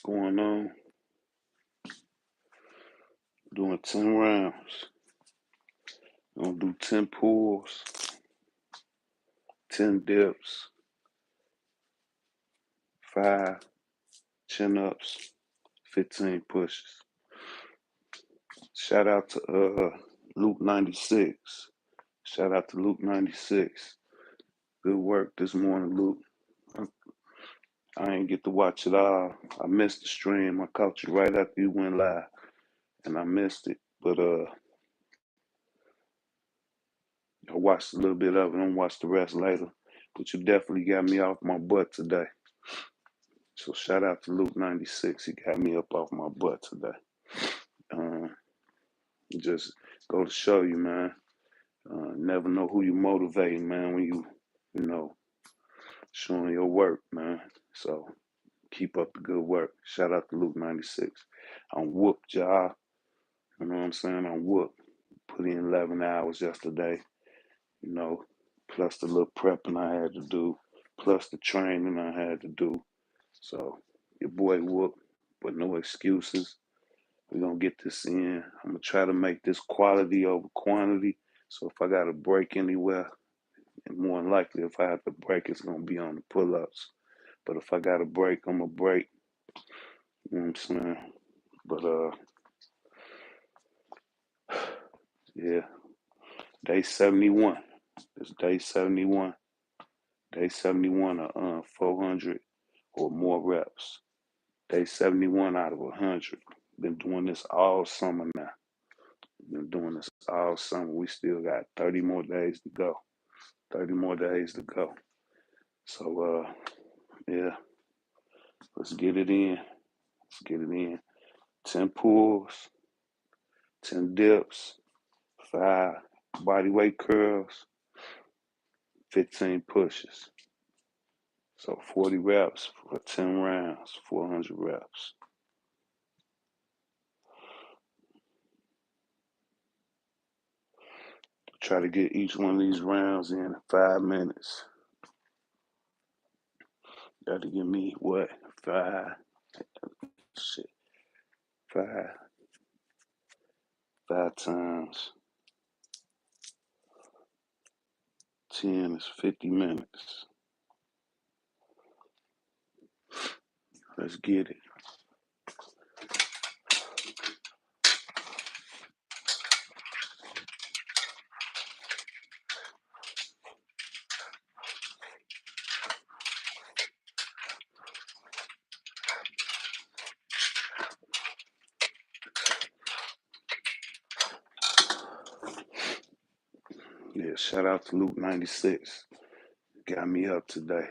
going on? Doing 10 rounds. Gonna do 10 pulls, 10 dips, 5 chin ups, 15 pushes. Shout out to Luke 96. Shout out to Luke 96. Good work this morning, Luke. I ain't get to watch it all. I missed the stream. I caught you right after you went live, and I missed it. But I watched a little bit of it. I'll watch the rest later. But you definitely got me off my butt today. So shout out to Luke 96. He got me up off my butt today. Just go to show you, man. Never know who you motivating, man, when you know, showing your work, man. So keep up the good work. Shout out to Luke 96. I'm whooped, y'all. You know what I'm saying? I'm whooped. Put in 11 hours yesterday, you know, plus the little prepping I had to do, plus the training I had to do. So your boy whooped, but no excuses. We're gonna get this in. I'm gonna try to make this quality over quantity. So if I gotta break anywhere, and more than likely if I have to break, it's gonna be on the pull-ups. But if I gotta break, I'm gonna break. You know what I'm saying? But yeah, day 71. It's day 71. Day 71 of 400 or more reps. Day 71 out of 100. Been doing this all summer now. Been doing this all summer. We still got 30 more days to go. 30 more days to go. So yeah, let's get it in. Let's get it in. 10 pulls, 10 dips, 5 body weight curls, 15 pushes. So 40 reps for 10 rounds, 400 reps. Try to get each one of these rounds in 5 minutes. Got to give me what? 5, shit, 5 times 10 is 50 minutes. Let's get it. Yeah, shout out to Luke 96. Got me up today.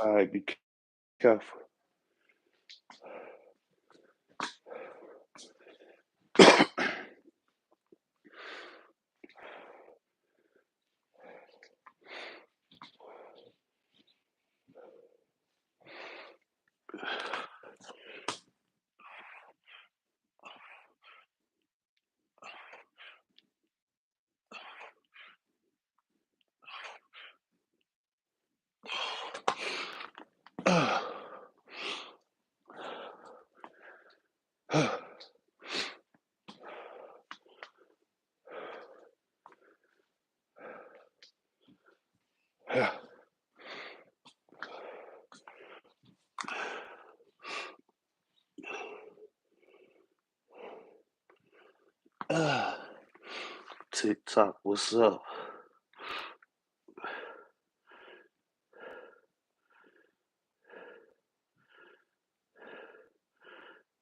All right, be careful. TikTok, what's up?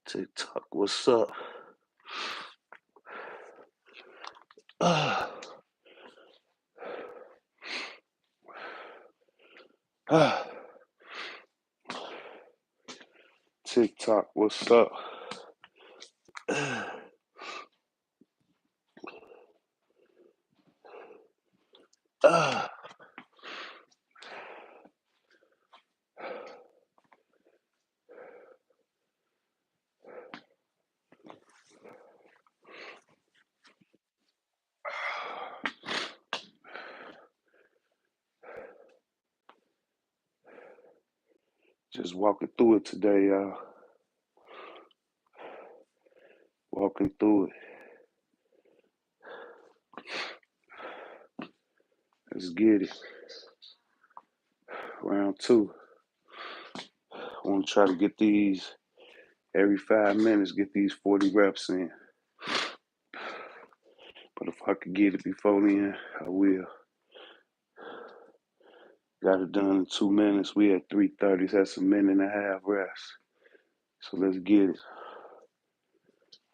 TikTok, what's up? Ah, ah. TikTok, what's up? Ah. Just walking through it today, y'all. Walking through it. Let's get it. Round two. I want to try to get these every 5 minutes, get these 40 reps in. But if I could get it before then, I will. Got it done in 2 minutes. We at 3:30. That's a minute and a half rest. So let's get it.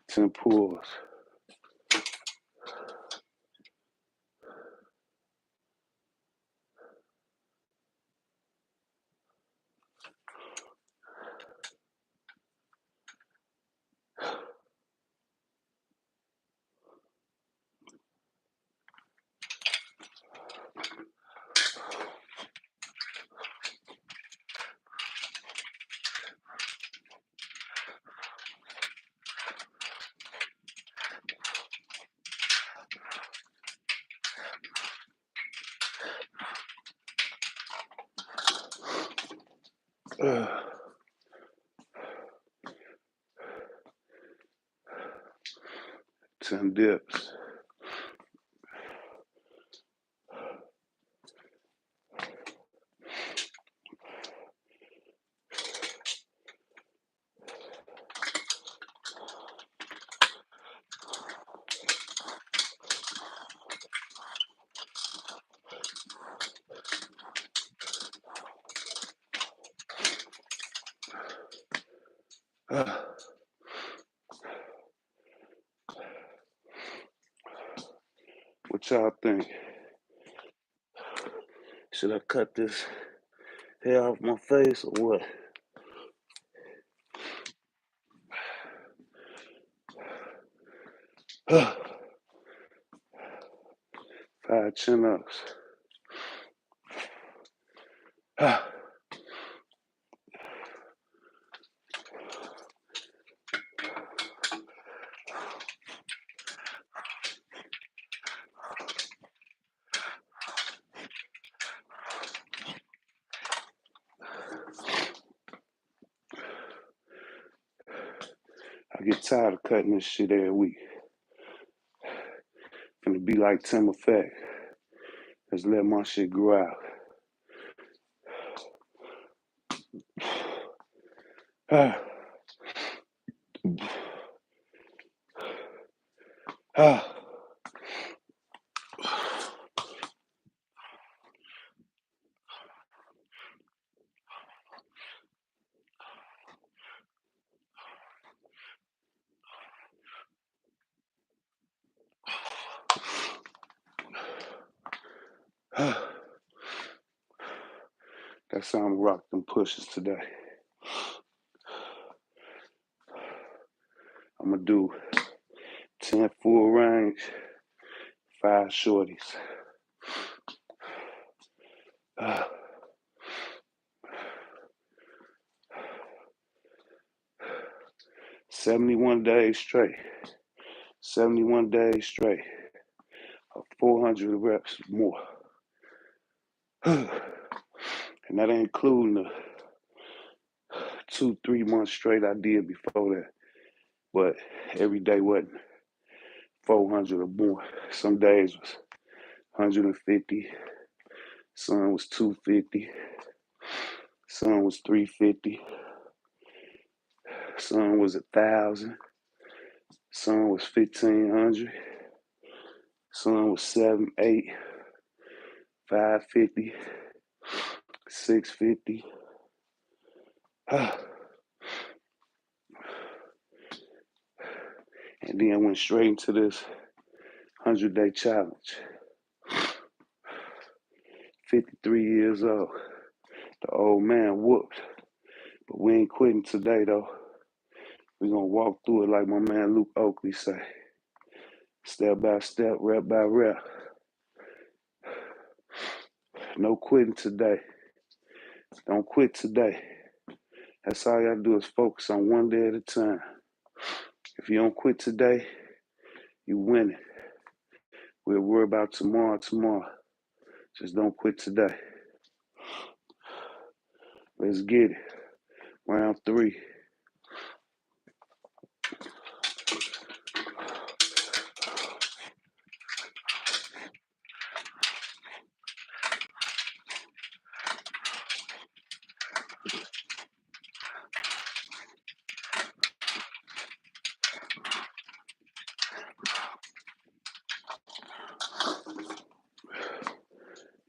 10 pulls. Uh, 10 dips. Uh, what y'all think? Should I cut this hair off my face or what? Uh, 5 chin ups. Uh, I get tired of cutting this shit every week. Finna be like Tim Effect. Just let my shit grow out. That's how I'm rock them pushes today. I'm gonna do 10 full range, 5 shorties. 71 days straight. 71 days straight. 400 reps more. And that ain't including the 2-3 months straight I did before that. But every day wasn't 400 or more. Some days was 150. Some was 250. Some was 350. Some was 1,000. Some was 1,500. Sun was 7, 8, 550, 650. And then went straight into this 100-day challenge. 53 years old. The old man whooped. But we ain't quitting today, though. We gonna walk through it like my man Luke Oakley say. Step by step, rep by rep. No quitting today. Don't quit today. That's all you gotta do is focus on one day at a time. If you don't quit today, you win it. We'll worry about tomorrow. Just don't quit today. Let's get it. Round 3.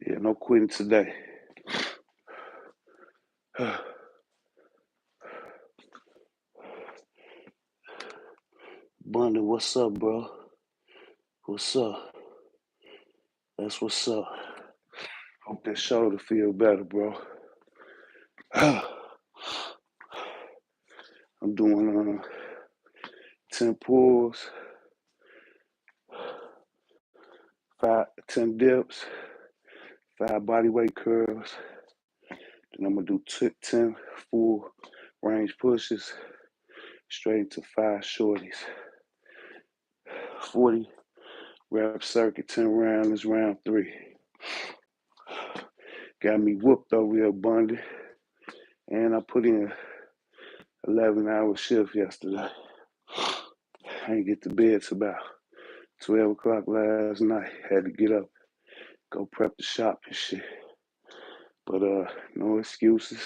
Yeah, no quitting today. Bundy, what's up, bro? What's up? That's what's up. Hope that shoulder feel better, bro. I'm doing 10 pulls, 10 dips, 5 body weight curls. Then I'm gonna do 10 full range pushes, straight into 5 shorties. 40 rep circuit, 10 rounds. This round 3. Got me whooped over here, Bundy. And I put in 11-hour shift yesterday. I didn't get to bed till about 12 o'clock last night. Had to get up, go prep the shop and shit. But no excuses.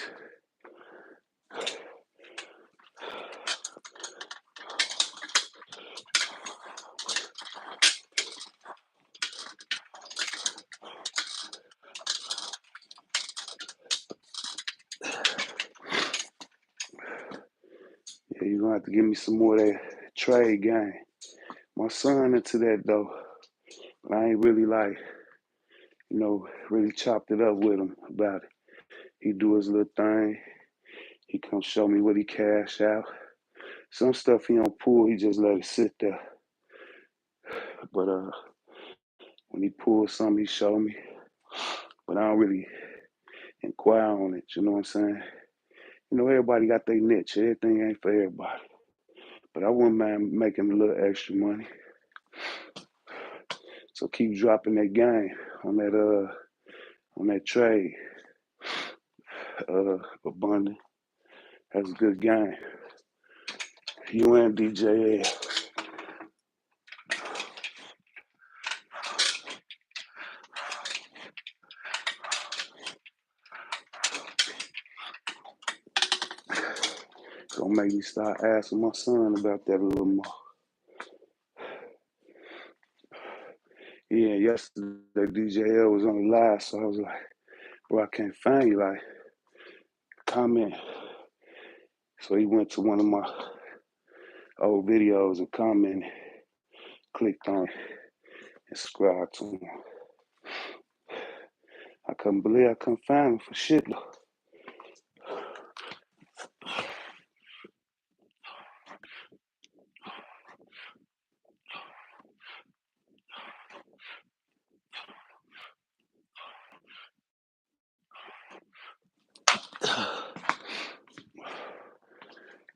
Yeah, you're gonna have to give me some more of that trade game. My son into that though. But I ain't really really chopped it up with him about it. He do his little thing. He come show me what he cash out. Some stuff he don't pull, he just let it sit there. But when he pulls something, he show me. But I don't really inquire on it, you know what I'm saying? You know, everybody got their niche. Everything ain't for everybody. But I wouldn't mind making a little extra money. So keep dropping that game on that trade. Abundant. That's a good game. You and DJL. Gonna make me start asking my son about that a little more. Yeah, yesterday DJL was on the live, so I was like, bro, I can't find you. Like, comment. So he went to one of my old videos and commented, clicked on it, and subscribed to him. I couldn't believe I couldn't find him for shit though.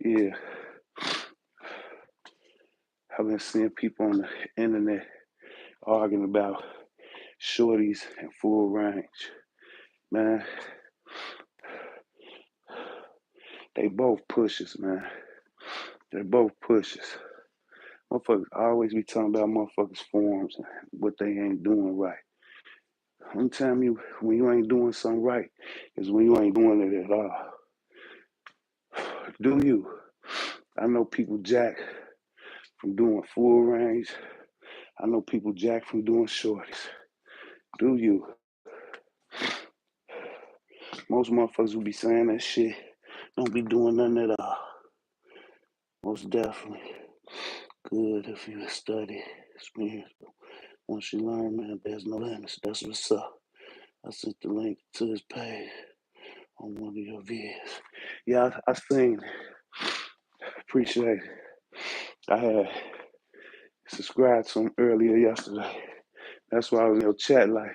Yeah. I've been seeing people on the internet arguing about shorties and full range. Man, they both pushes, man. They're both pushes. Motherfuckers always be talking about motherfuckers' forms and what they ain't doing right. I'm telling you, when you ain't doing something right is when you ain't doing it at all. Do you? I know people jack from doing full range I know people jack from doing shorties. Do you? Most motherfuckers who be saying that shit don't be doing nothing at all. Most definitely. Good if you study, experience. But once you learn, man, there's no limits. That's what's up. I sent the link to his page on one of your videos. Yeah, I seen it. Appreciate it. I had subscribed to him earlier yesterday. That's why I was in your chat like,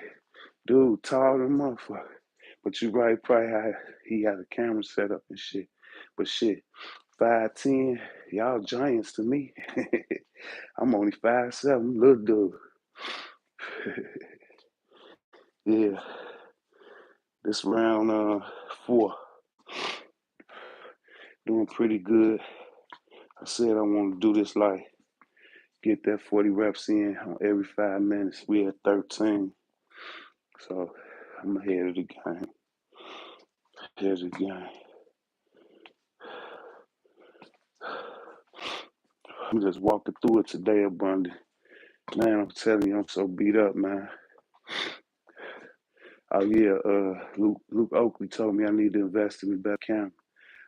dude, tall than motherfucker. But you right, probably how he had a camera set up and shit. But shit, 5'10", y'all giants to me. I'm only 5'7", little dude. Yeah, this round 4, doing pretty good. I said I want to do this like get that 40 reps in on every 5 minutes. We at 13, so I'm ahead of the game. Ahead of the game. I'm just walking through it today, Abundant. Man, I'm telling you, I'm so beat up, man. Oh yeah, Luke Oakley told me I need to invest in a better camera.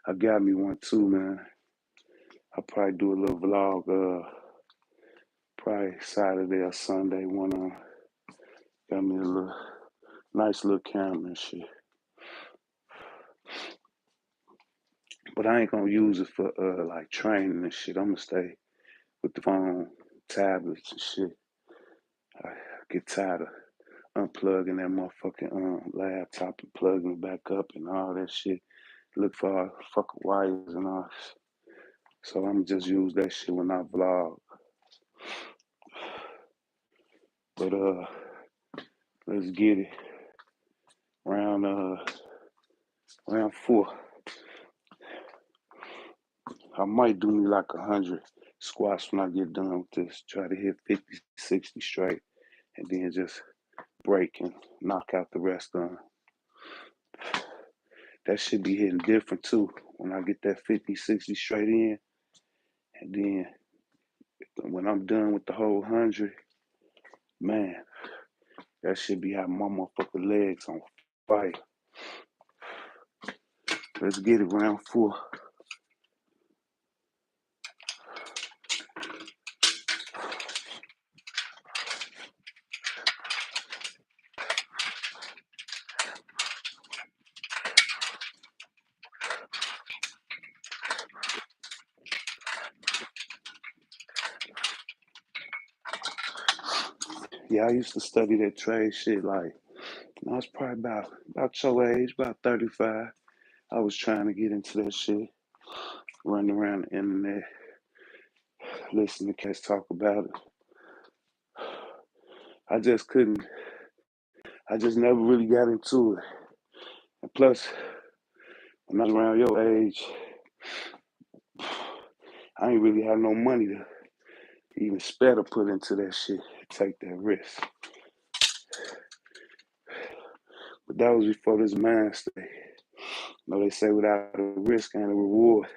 I got me one too, man. I'll probably do a little vlog, probably Saturday or Sunday. Got me a little nice little camera and shit. But I ain't gonna use it for like training and shit. I'm gonna stay with the phone, tablets and shit. I get tired of unplugging that motherfucking laptop and plugging it back up and all that shit. Look for fucking wires and all this. So I'm just use that shit when I vlog. But let's get it. Round 4. I might do me like 100 squats when I get done with this. Try to hit 50, 60 straight, and then just break and knock out the rest of them. That should be hitting different too when I get that 50, 60 straight in. And then when I'm done with the whole 100, man, that should be having my motherfucking legs on fire. Let's get it, round 4. Yeah, I used to study that trade shit like I was probably about your age, about 35. I was trying to get into that shit, running around the internet, listening to cats talk about it. I just couldn't. I just never really got into it. And plus, when I was around your age, I ain't really had no money to even spare to put into that shit, take that risk. But that was before this mind state. You know, they say without a risk ain't a reward.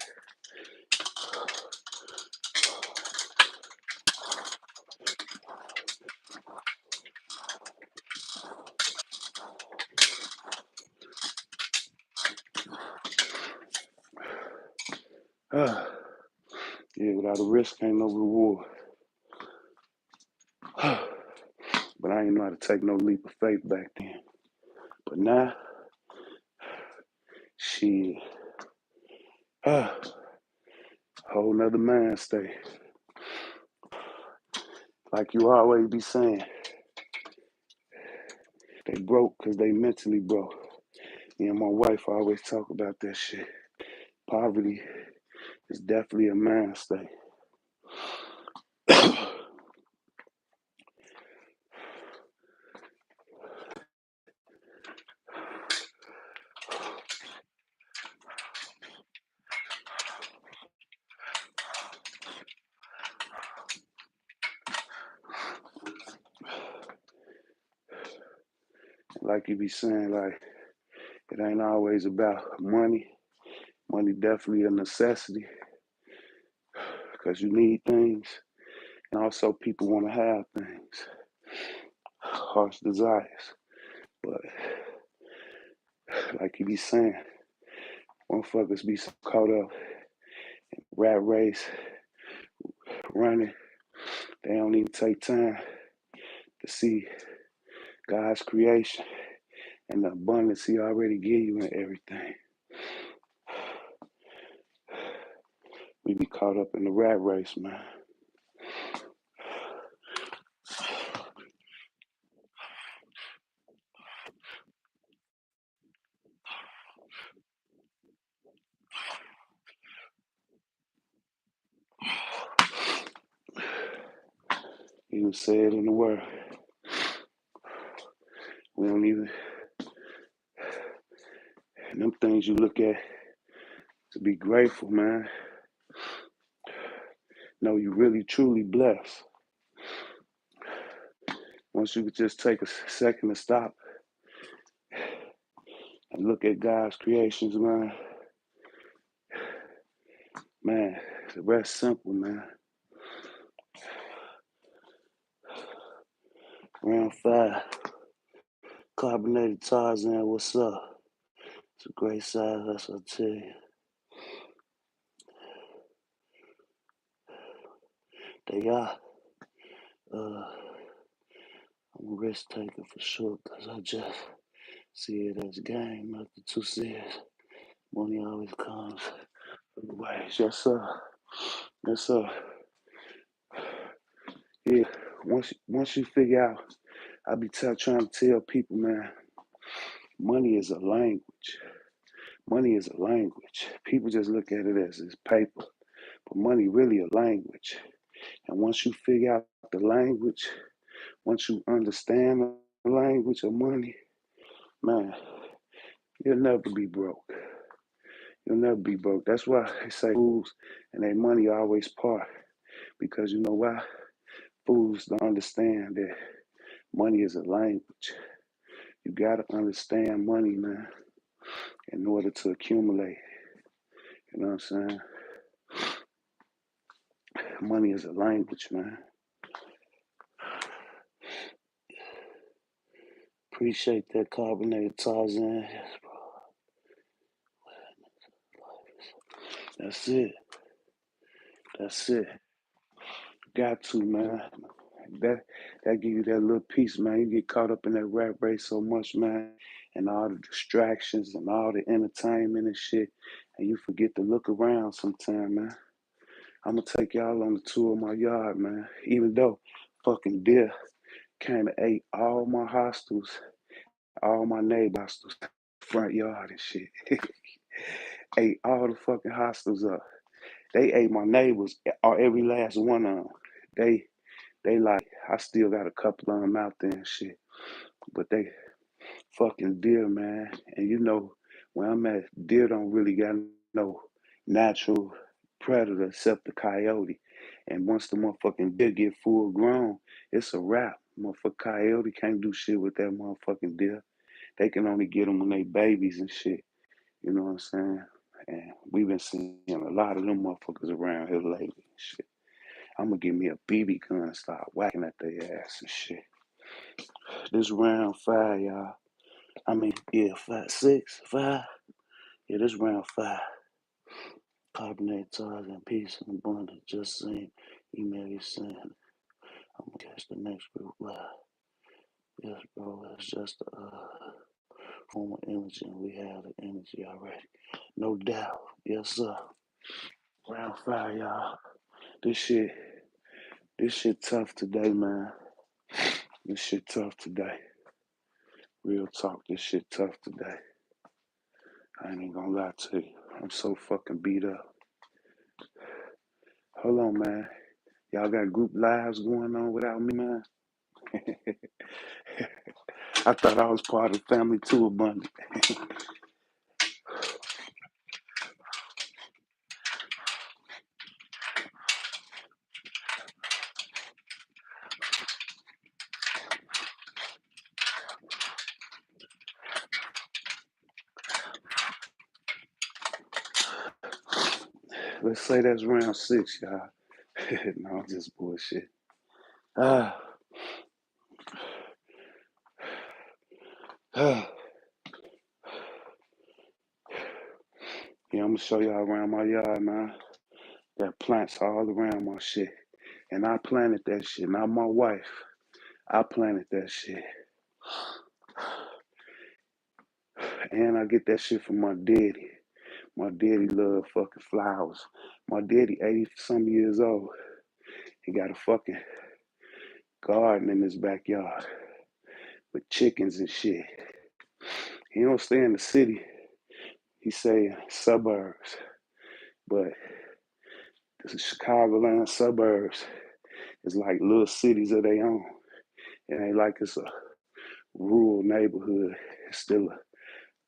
Yeah, without a risk ain't no reward. But I didn't know how to take no leap of faith back then. But now, shit, whole nother mind state. Like you always be saying, they broke because they mentally broke. Me and my wife always talk about that shit. Poverty is definitely a mind state. Like you be saying, like, it ain't always about money. Money definitely a necessity because you need things. And also people want to have things, harsh desires. But like you be saying, motherfuckers be so caught up in the rat race, running, they don't even take time to see God's creation and the abundance He already give you in everything. We be caught up in the rat race, man. Even said in the word, we don't even, and them things you look at to be grateful, man. No, you really truly blessed. Once you could just take a second to stop and look at God's creations, man. Man, the rest simple, man. Round 5, carbonated Tarzan, what's up? It's a great size, that's what I tell you. They are. I'm a risk taker for sure, because I just see it as a game, nothing too serious. Money always comes from the ways. Yes, sir. Yes, sir. Yeah, once you figure out, I be trying to tell people, man, money is a language. Money is a language. People just look at it as paper, but money really a language. And once you figure out the language, once you understand the language of money, man, you'll never be broke. You'll never be broke. That's why they say fools and their money always part. Because you know why? Fools don't understand that money is a language. You gotta understand money, man, in order to accumulate. You know what I'm saying? Money is a language, man. Appreciate that carbonated Tarzan. Yes, bro. That's it. That's it. Got to, man. That give you that little piece, man. You get caught up in that rat race so much, man, and all the distractions and all the entertainment and shit, and you forget to look around sometime, man. I'm gonna take y'all on the tour of my yard, man. Even though fucking deer came and ate all my hostels, all my neighbor hostels, front yard and shit. Ate all the fucking hostels up. They ate my neighbors, every last one of them. They like, I still got a couple of them out there and shit. But they fucking deer, man. And you know, where I'm at, deer don't really got no natural predator except the coyote. And once the motherfucking deer get full grown, it's a wrap. Motherfucking coyote can't do shit with that motherfucking deer. They can only get them when they babies and shit. You know what I'm saying? And we've been seeing a lot of them motherfuckers around here lately and shit. I'm gonna give me a BB gun and start whacking at their ass and shit. This round 5, y'all. I mean, yeah, 5, 6, 5. Yeah, this round 5. Carbonated Tarzan, peace and abundance. Just saying, email you saying, I'm gonna catch the next group live. Yes, bro, it's just a form of energy, and we have the energy already. No doubt. Yes, sir. Round 5, y'all. This shit tough today, man. This shit tough today. Real talk, this shit tough today. I ain't even gonna lie to you. I'm so fucking beat up. Hold on, man. Y'all got group lives going on without me, man? I thought I was part of the family too abundant. Let's say that's round 6, y'all. No, I'm just bullshit. Ah, ah. Yeah, I'm gonna show y'all around my yard, man. Got plants all around my shit. And I planted that shit, not my wife. I planted that shit. And I get that shit from my daddy. My daddy love fucking flowers. My daddy 80 some years old. He got a fucking garden in his backyard with chickens and shit. He don't stay in the city. He say suburbs. But the Chicagoland suburbs is like little cities of their own. It ain't like it's a rural neighborhood. It's still a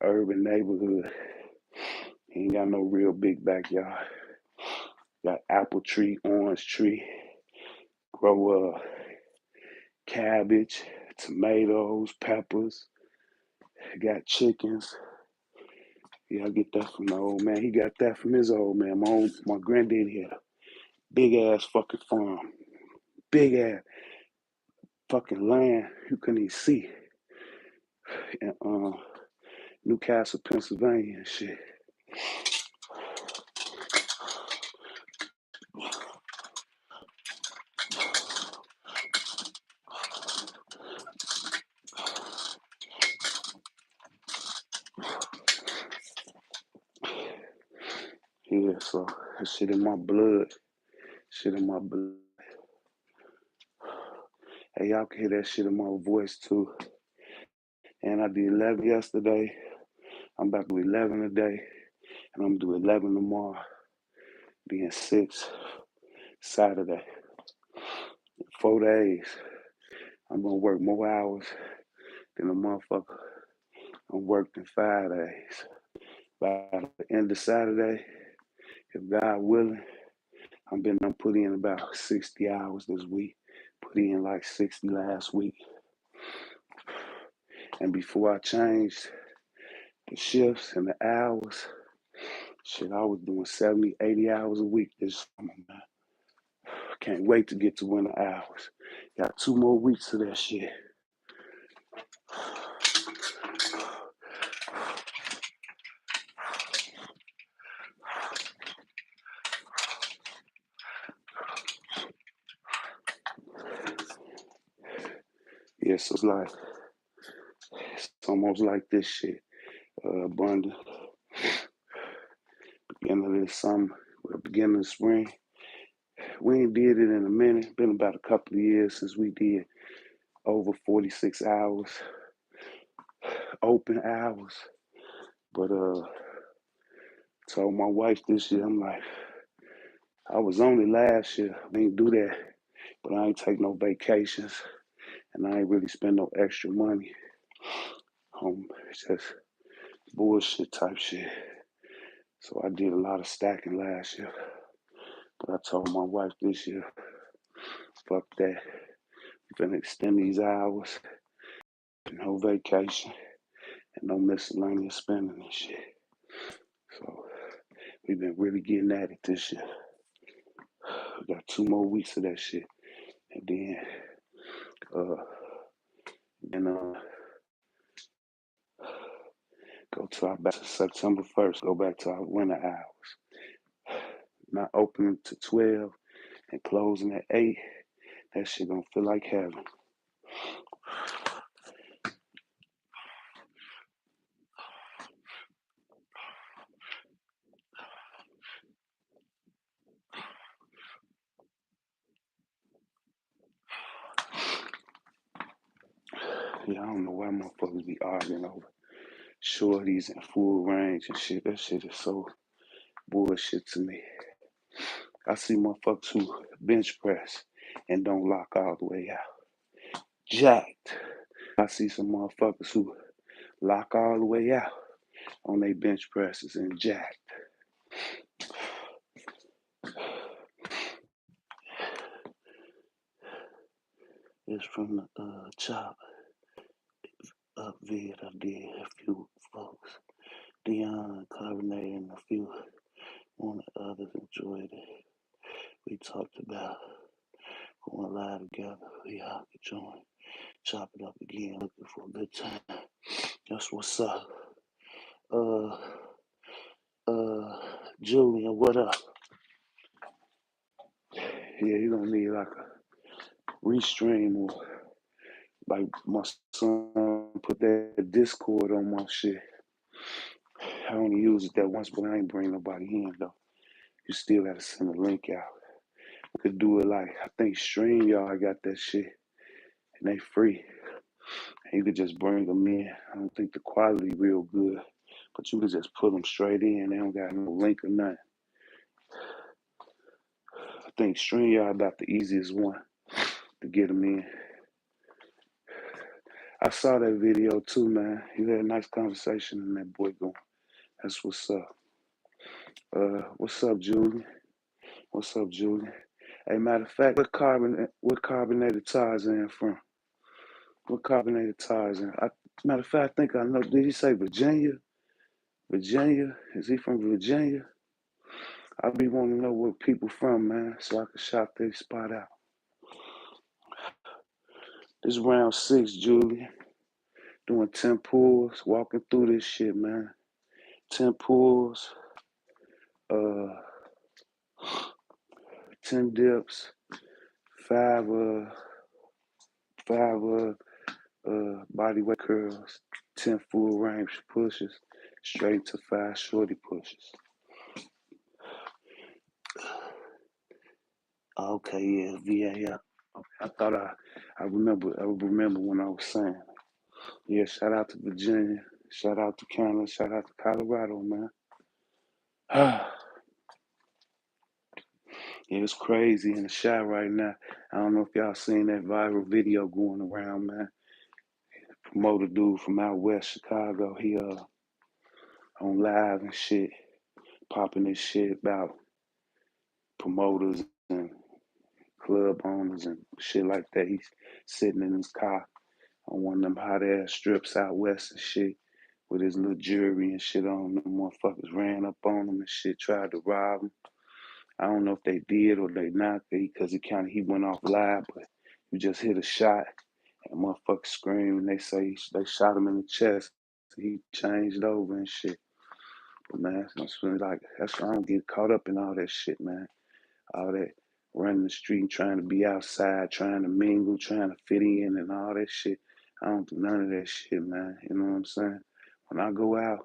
urban neighborhood. He ain't got no real big backyard. Got apple tree, orange tree, grow cabbage, tomatoes, peppers. Got chickens. Yeah, I get that from the old man. He got that from his old man. My granddaddy had a big ass fucking farm. Big ass fucking land you couldn't even see. In Newcastle, Pennsylvania and shit. Yeah, so that shit in my blood. Shit in my blood. Hey, y'all can hear that shit in my voice too. And I did 11 yesterday. I'm about to do 11 today. And I'm gonna do 11 tomorrow. Being 6 Saturday. 4 days. I'm gonna work more hours than a motherfucker. I'm working 5 days. By the end of Saturday, if God willing, I'm put in about 60 hours this week. Put in like 60 last week. And before I changed the shifts and the hours, shit, I was doing 70, 80 hours a week this summer, man. Can't wait to get to winter hours. Got 2 more weeks of that shit. Yeah, so it's almost like this shit. Abundant. Beginning of this summer, beginning of spring. We ain't did it in a minute. Been about a couple of years since we did over 46 hours, open hours. But told my wife this year, I'm like, I was only last year. I ain't do that, but I ain't take no vacations, and I ain't really spend no extra money. It's just bullshit type shit. So I did a lot of stacking last year. But I told my wife this year, fuck that. We finna extend these hours, no vacation, and no miscellaneous spending and shit. So we've been really getting at it this year. We got 2 more weeks of that shit, and uh, then go to our back to September 1st. Go back to our winter hours. Not opening to 12 and closing at 8. That shit gonna feel like heaven. Yeah, I don't know why motherfuckers be arguing over shorties and full range and shit. That shit is so bullshit to me. I see motherfuckers who bench press and don't lock all the way out. Jacked. I see some motherfuckers who lock all the way out on their bench presses and jacked. It's from the chop up vid I did a few folks. Dion, Carbonated, and a few one of the others enjoyed it. We talked about Going live together. We all can join. Chop it up again. Looking for a good time. That's what's up. Uh, Julian, what up? Yeah, you gonna need like a restream or like my son put that Discord on my shit. I only used it that once, but I ain't bring nobody in though. You still gotta send a link out. We could do it like I think StreamYard got that shit and they free. And you could just bring them in. I don't think the quality real good, but you could just put them straight in. They don't got no link or nothing. I think StreamYard about the easiest one to get them in. I saw that video too, man. You had a nice conversation and that boy going. That's what's up. What's up, Julian? What's up, Julian? Hey, matter of fact, what carbonated Tarzan from? What carbonated Tarzan? Matter of fact, I think I know. Did he say Virginia? Virginia? Is he from Virginia? I be wanting to know where people from, man, so I can shop their spot out. This is round 6, Julian. Doing 10 pulls, walking through this shit, man. 10 pulls, 10 dips, five body weight curls, 10 full range pushes, straight to 5 shorty pushes. Okay, yeah, VA. Yeah. Okay. I thought I remember when I was saying. Yeah, shout out to Virginia, shout out to Canada, shout out to Colorado, man. Yeah, it's crazy in the shot right now. I don't know if y'all seen that viral video going around, man. Promoter dude from out west Chicago, he on live and shit, popping this shit about promoters and club owners and shit like that. He's sitting in his car on one of them hot ass strips out west and shit with his little jewelry and shit on. Them motherfuckers ran up on him and shit, tried to rob him. I don't know if they did or they not, because he went off live, but you just hit a shot and motherfuckers scream and they say they shot him in the chest. He changed over and shit. But man, that's why I don't get caught up in all that shit, man. All that running the street, trying to be outside, trying to mingle, trying to fit in and all that shit. I don't do none of that shit, man. You know what I'm saying? When I go out,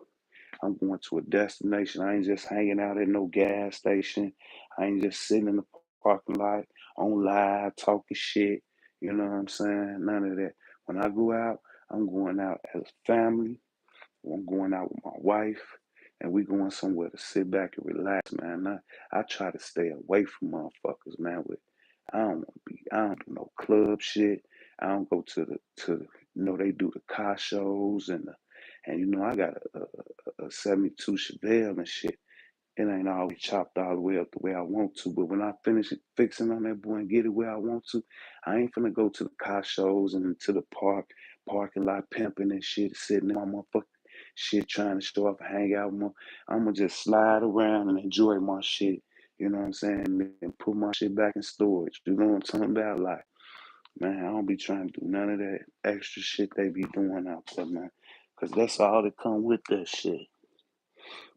I'm going to a destination. I ain't just hanging out at no gas station. I ain't just sitting in the parking lot on live talking shit. You know what I'm saying? None of that. When I go out, I'm going out as a family. I'm going out with my wife, and we going somewhere to sit back and relax, man. I try to stay away from motherfuckers, man. I don't do no club shit. I don't go to they do the car shows and I got a 72 Chevelle and shit. It ain't always chopped all the way up the way I want to, but when I finish it, fixing on that boy and get it where I want to, I ain't finna go to the car shows and to the parking lot pimping and shit, sitting in my motherfucking shit trying to show up and hang out more. I'ma just slide around and enjoy my shit, you know what I'm saying, and put my shit back in storage. You know what I'm talking about? Like, man, I don't be trying to do none of that extra shit they be doing out there, man. Cause that's all that come with that shit.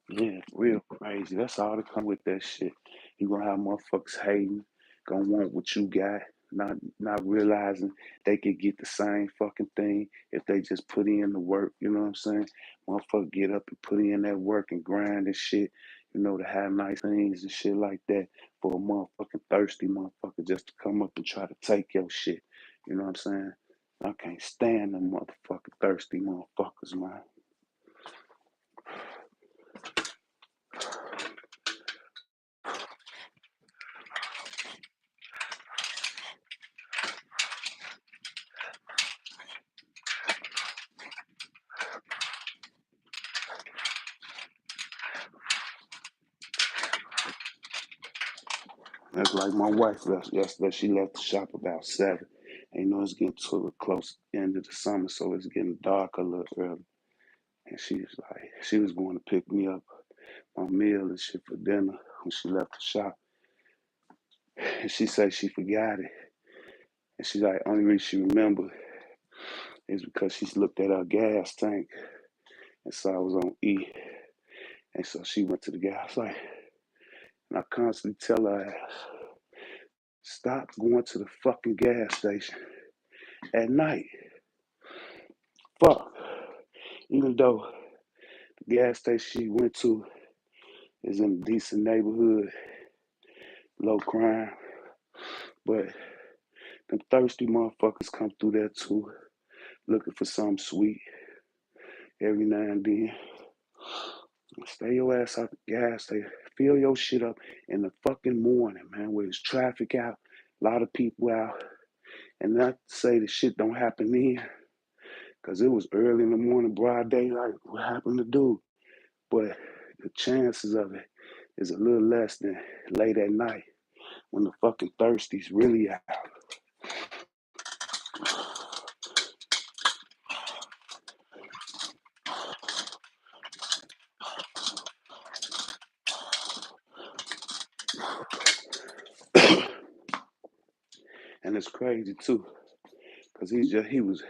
Yeah, real crazy. That's all that come with that shit. You gonna have motherfuckers hating, gonna want what you got, not realizing they could get the same fucking thing if they just put in the work. You know what I'm saying? Motherfucker get up and put in that work and grind and shit. To have nice things and shit like that for a motherfucking thirsty motherfucker just to come up and try to take your shit. You know what I'm saying? I can't stand them motherfucking thirsty motherfuckers, man. That's like my wife left yesterday. She left the shop about 7. And it's getting to the close end of the summer, so it's getting dark a little early. And she was going to pick me up my meal and shit for dinner when she left the shop. And she said she forgot it. And she like, only reason she remember is because she looked at her gas tank and saw it was on E. And so she went to the gas light. And I constantly tell her ass, stop going to the fucking gas station at night. Fuck. Even though the gas station she went to is in a decent neighborhood, low crime, but them thirsty motherfuckers come through there too, looking for something sweet every now and then. Stay your ass out the gas station. Fill your shit up in the fucking morning, man, where there's traffic out, a lot of people out. And not to say the shit don't happen then, because it was early in the morning, broad daylight, what happened to do? But the chances of it is a little less than late at night when the fucking thirsty's really out. And it's crazy too, because he was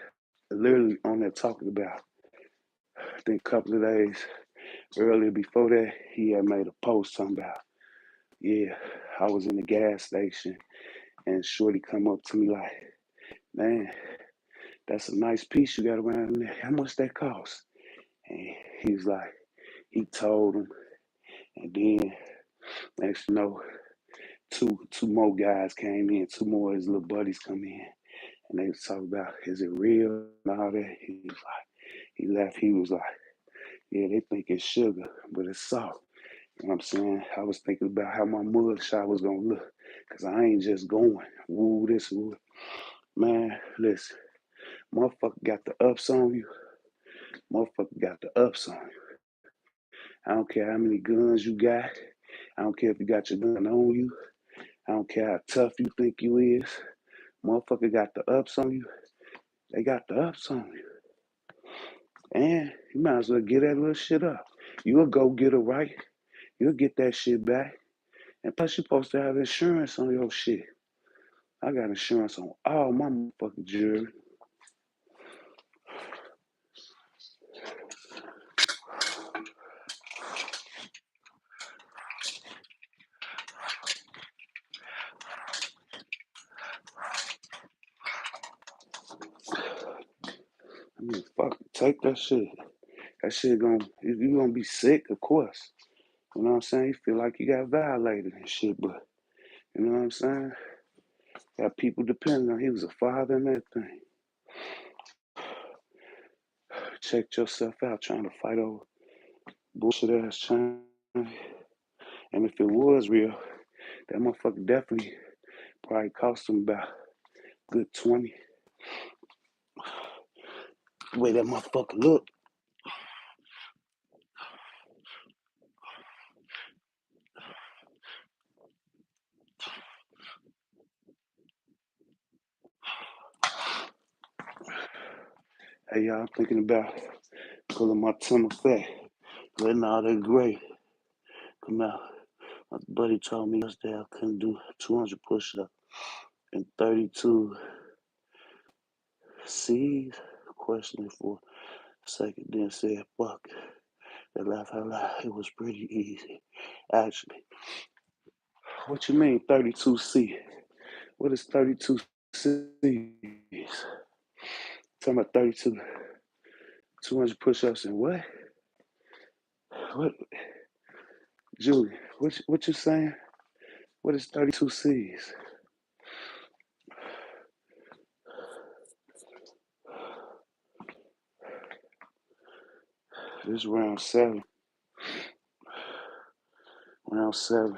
literally on there talking about, I think a couple of days earlier before that, he had made a post talking about, yeah, I was in the gas station and Shorty come up to me like, man, that's a nice piece you got around there. How much that cost? And he was like, he told him, and then next you know, two more guys came in, two more of his little buddies come in, and they was talking about, is it real and all that. He was like, he left. He was like, yeah, they think it's sugar, but it's salt. You know what I'm saying? I was thinking about how my mug shot was gonna look, cause I ain't just going woo this woo. Man, listen, motherfucker got the ups on you. Motherfucker got the ups on you. I don't care how many guns you got. I don't care if you got your gun on you. I don't care how tough you think you is. Motherfucker got the ups on you. They got the ups on you. And you might as well get that little shit up. You'll go get it right. You'll get that shit back. And plus, you're supposed to have insurance on your shit. I got insurance on all my motherfucking jewelry. I mean, fuck, take that shit. That shit you gonna be sick, of course. You know what I'm saying? You feel like you got violated and shit, but you know what I'm saying? Got people depending on. He was a father and everything. Checked yourself out trying to fight over bullshit ass China. And if it was real, that motherfucker definitely probably cost him about a good 20. The way that motherfucker look. Hey y'all, I'm thinking about pulling my tummy fat, letting all that gray come out. My buddy told me yesterday I couldn't do 200 push-ups and 32 C's. Questioning for a second, then said, fuck. That laugh out loud. It was pretty easy, actually. What you mean 32C? What is 32 C's? Talking about 32, 200 push-ups and what? What, Julie? What you saying? What is 32 C's? This round 7. Round 7.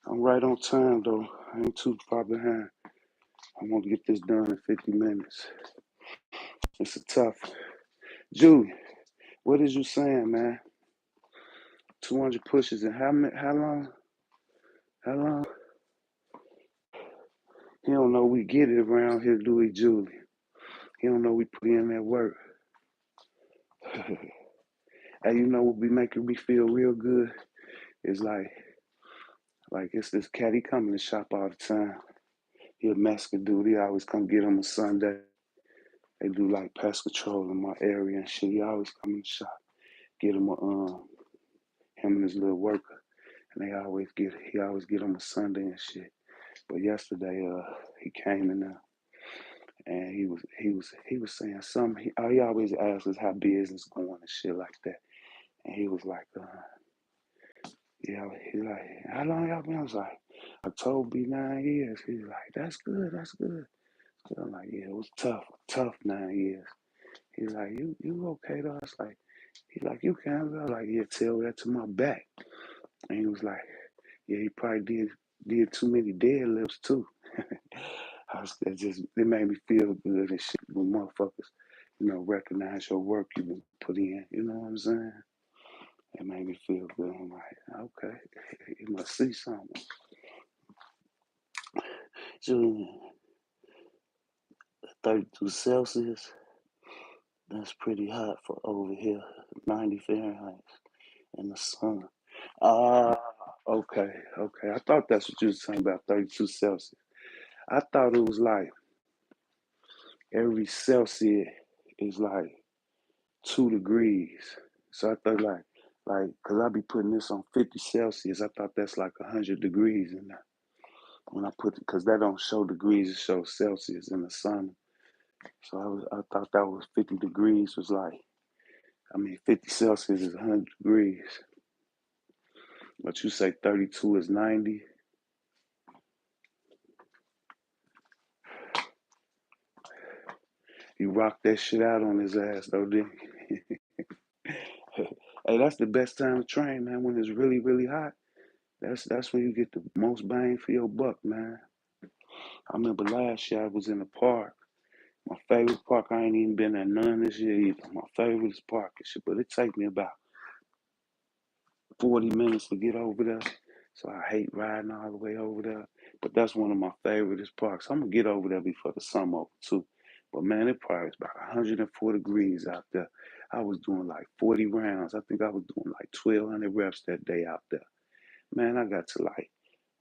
I'm right on time though. I ain't too far behind. I want to get this done in 50 minutes. It's a tough. Julie, what is you saying, man? 200 pushes and how long? How long? He don't know we get it around here, do we, Julie? He don't know we put in that work. And you know what be making me feel real good? It's like it's this cat, he come in the shop all the time. He a Mexican dude. He always come get him a Sunday. They do like pest control in my area and shit. He always come in the shop, get him a him and his little worker, and he always get him a Sunday and shit. But yesterday, he came in there and he was saying something. He always asks us how business going and shit like that. And he was like, yeah, he's like, how long y'all been? I was like, October be 9 years. He's like, that's good, that's good. So I'm like, yeah, it was tough 9 years. He's like, you okay though? I was like, he's like, you can. I was like, yeah, tell that to my back. And he was like, yeah, he probably did too many deadlifts too. It made me feel good and shit when motherfuckers, recognize your work you been put in. You know what I'm saying? It made me feel good. I'm like, okay, you must see something. So 32 Celsius, that's pretty hot for over here. 90 Fahrenheit in the sun. Ah, okay. I thought that's what you was talking about, 32 Celsius. I thought it was like every Celsius is like 2 degrees. So I thought cause I be putting this on 50 Celsius. I thought that's like 100 degrees in there. When I put it, cause that don't show degrees, it shows Celsius in the sun. So I thought that was 50 degrees was like, 50 Celsius is 100 degrees. But you say 32 is 90. He rocked that shit out on his ass though, didn't he? Hey, that's the best time to train, man. When it's really, really hot, that's when you get the most bang for your buck, man. I remember last year I was in the park. My favorite park. I ain't even been at none this year either. My favorite is park and shit, but it take me about 40 minutes to get over there. So I hate riding all the way over there. But that's one of my favorite parks. I'm gonna get over there before the summer over too. But man, it probably was about 104 degrees out there. I was doing like 40 rounds. I think I was doing like 1,200 reps that day out there. Man, I got to like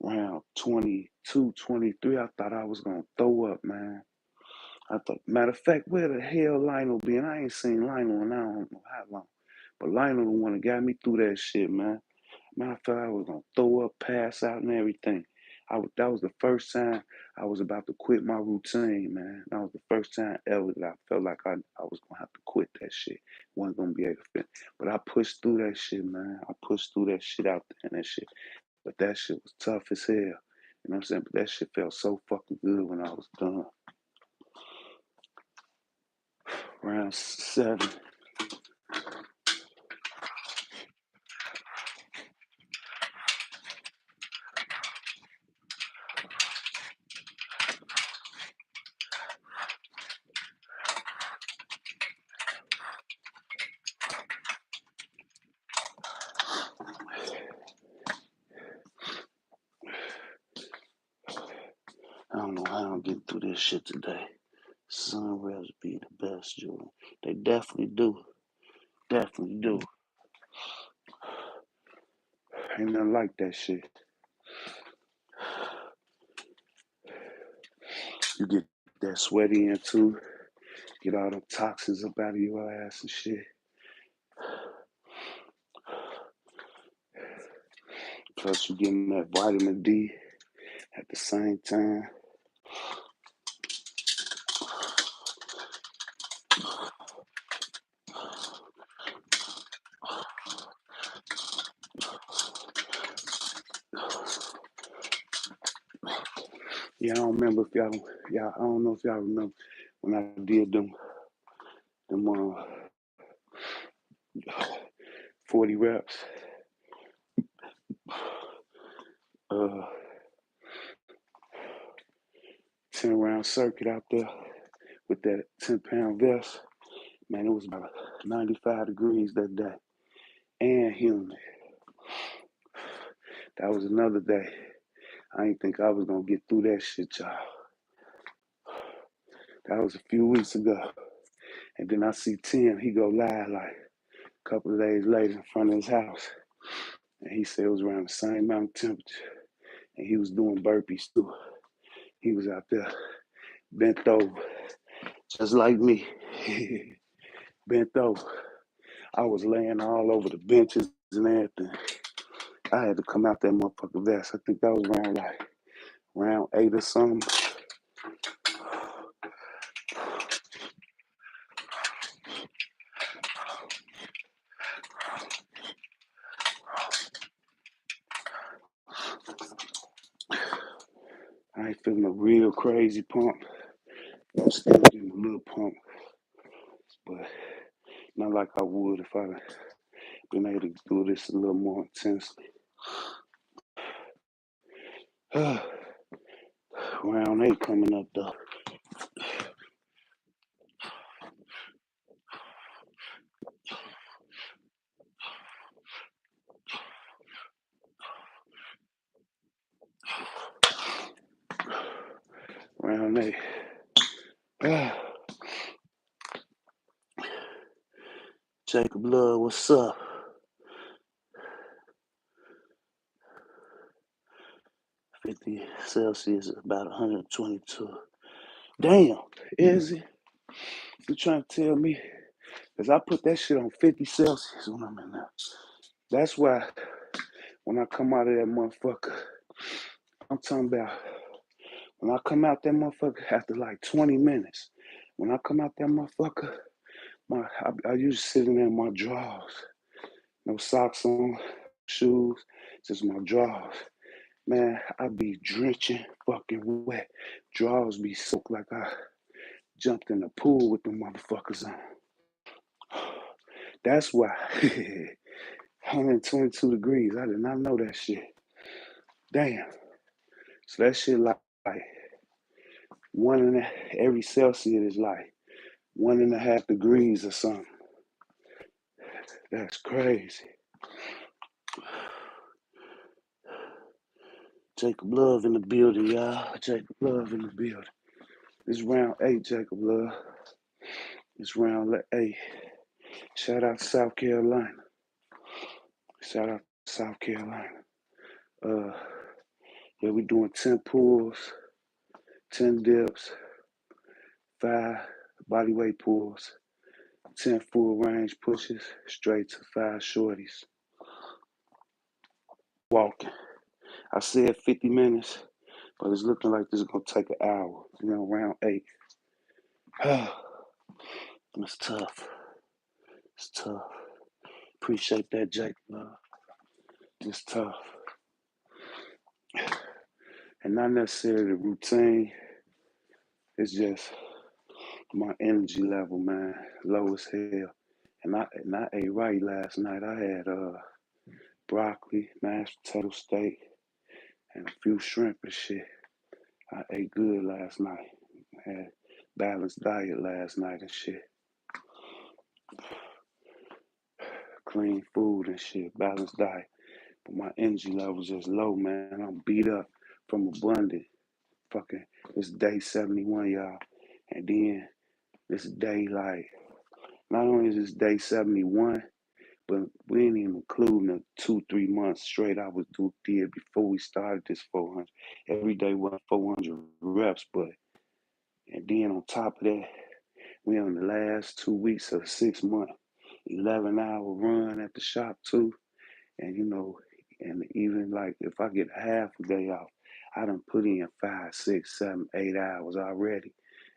round 22, 23. I thought I was gonna throw up, man. I thought, matter of fact, where the hell Lionel been? I ain't seen Lionel in I don't know how long. But Lionel the one that got me through that shit, man. Man, I felt I was gonna throw up, pass out, and everything. That was the first time I was about to quit my routine, man. That was the first time ever that I felt like I was gonna have to quit that shit. Wasn't gonna be able to fit. But I pushed through that shit, man. I pushed through that shit out there and that shit. But that shit was tough as hell. You know what I'm saying? But that shit felt so fucking good when I was done. Round 7. I don't know how I'm getting through this shit today. Sun reps be the best, Julian. They definitely do. Definitely do. Ain't nothing like that shit. You get that sweaty in too. Get all the toxins up out of your ass and shit. Plus you getting that vitamin D at the same time. Yeah, I don't remember if I don't know if y'all remember when I did them 40 reps. 10-round circuit out there with that 10-pound vest. Man, it was about 95 degrees that day and humid. That was another day. I didn't think I was gonna get through that shit, y'all. That was a few weeks ago. And then I see Tim, he go live like a couple of days later in front of his house. And he said it was around the same amount of temperature. And he was doing burpees too. He was out there bent over, just like me. Bent over. I was laying all over the benches and everything. I had to come out that motherfucker vest. I think that was round 8 or something. I ain't feeling a real crazy pump. I'm still getting a little pump, but not like I would if I'd been able to do this a little more intensely. Round 8 coming up though. Round 8. Jacob Love, what's up? 50 Celsius is about 122. Damn, is it? You trying to tell me? Because I put that shit on 50 Celsius when I'm in there. That's why when I come out of that motherfucker, I'm talking about when I come out that motherfucker after like 20 minutes. When I come out that motherfucker, I usually sitting there in my drawers. No socks on, shoes, just my drawers. Man, I be drenching, fucking wet. Drawers be soaked like I jumped in the pool with the motherfuckers on. That's why. 122 degrees. I did not know that shit. Damn. So that shit like every Celsius is like 1.5 degrees or something. That's crazy. Jacob Love in the building, y'all. Jacob Love in the building. It's round 8, Jacob Love. It's round 8. Shout out to South Carolina. Shout out to South Carolina. Yeah, we doing 10 pulls, 10 dips, 5 bodyweight pulls, 10 full range pushes, straight to 5 shorties. Walking. I said 50 minutes, but it's looking like this is going to take an hour. Round 8. It's tough. It's tough. Appreciate that, Jake. It's tough. And not necessarily the routine. It's just my energy level, man. Low as hell. And I ate right last night. I had broccoli, mashed potato steak, and a few shrimp and shit. I ate good last night. Had balanced diet last night and shit. Clean food and shit, balanced diet. But my energy level's just low, man. I'm beat up from abundant. Fucking, it's day 71, y'all. And then this day, like, not only is this day 71, but we ain't even including the 2-3 months straight I was did before we started this 400. Every day was 400 reps, and then on top of that, we on the last 2 weeks of 6 month, 11-hour run at the shop too. And and even like if I get a half a day off, I done put in 5, 6, 7, 8 hours already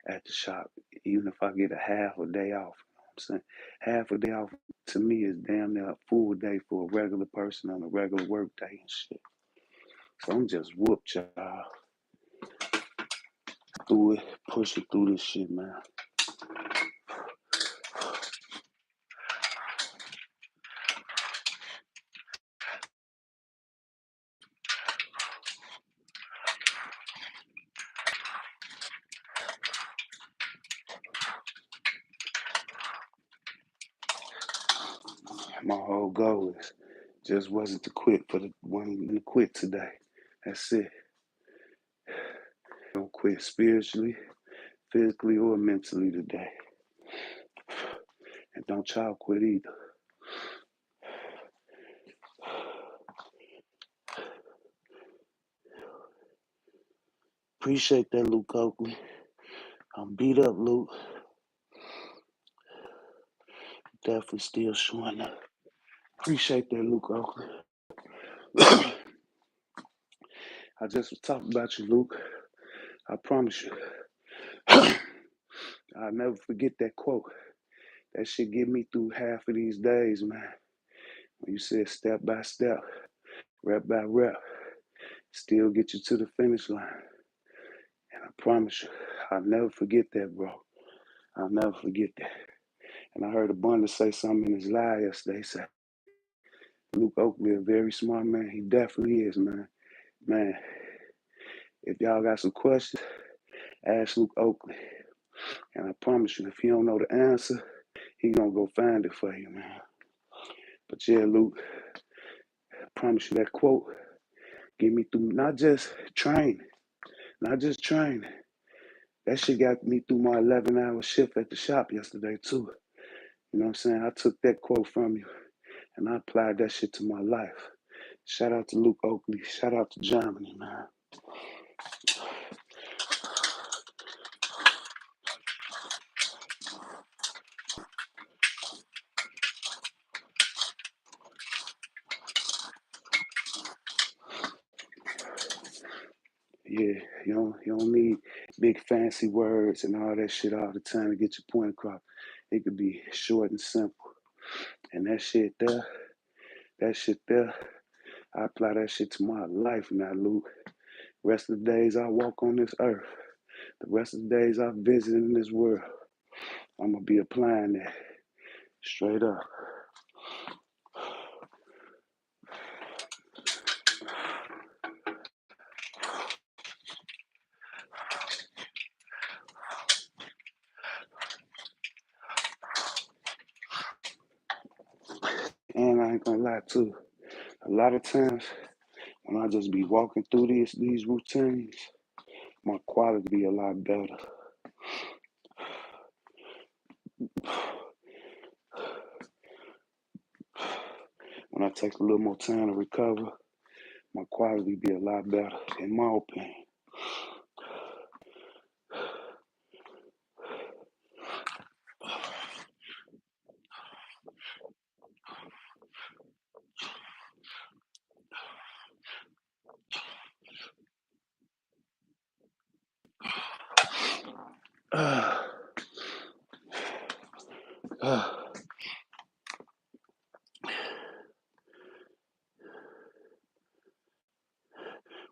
at the shop. Even if I get a half a day off, you know what I'm saying? Half a day off to me is damn near a full day for a regular person on a regular work day and shit. So I'm just whooped, y'all. Through it, pushing through this shit, man. My whole goal is just wasn't to quit for the one to quit today. That's it. Don't quit spiritually, physically, or mentally today. And don't y'all quit either. Appreciate that, Luke Oakley. I'm beat up, Luke. Definitely still showing up. Appreciate that, Luke Oakley. I just was talking about you, Luke. I promise you. I'll never forget that quote. That shit get me through half of these days, man. When you said step by step, rep by rep, still get you to the finish line. And I promise you, I'll never forget that, bro. I'll never forget that. And I heard Abundance say something in his live yesterday. He said, Luke Oakley, a very smart man. He definitely is, man. Man, if y'all got some questions, ask Luke Oakley. And I promise you, if he don't know the answer, he gonna go find it for you, man. But yeah, Luke, I promise you that quote get me through not just training. That shit got me through my 11-hour shift at the shop yesterday, too. You know what I'm saying? I took that quote from you and I applied that shit to my life. Shout out to Luke Oakley. Shout out to Germany, man. Yeah, you don't need big fancy words and all that shit all the time to get your point across. It could be short and simple. And that shit there, I apply that shit to my life now, Luke. Rest of the days I walk on this earth, the rest of the days I visit in this world, I'm gonna be applying that straight up. And I ain't gonna lie too. A lot of times when I just be walking through these routines, my quality be a lot better. When I take a little more time to recover, my quality be a lot better, in my opinion.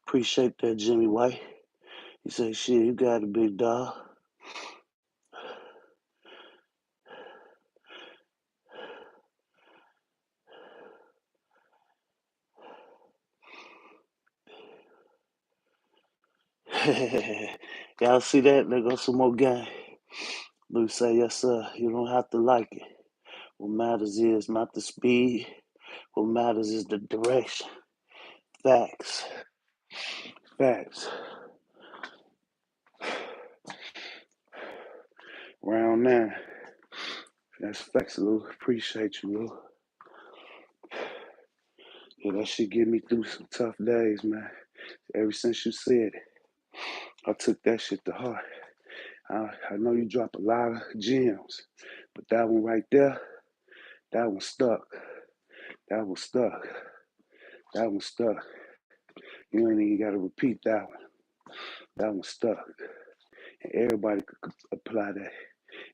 Appreciate that, Jimmy White. He said, shit, you got it, big dog. Y'all see that? There goes some more game. Luke say, yes, sir. You don't have to like it. What matters is not the speed. What matters is the direction. Facts. Facts. Round 9. That's facts, Lou. Appreciate you, Lou. Yeah, that shit get me through some tough days, man. Ever since you said it, I took that shit to heart. I know you drop a lot of gems, but that one right there, that one stuck. That one stuck. That one stuck. You ain't even got to repeat that one. That one stuck. And everybody could apply that.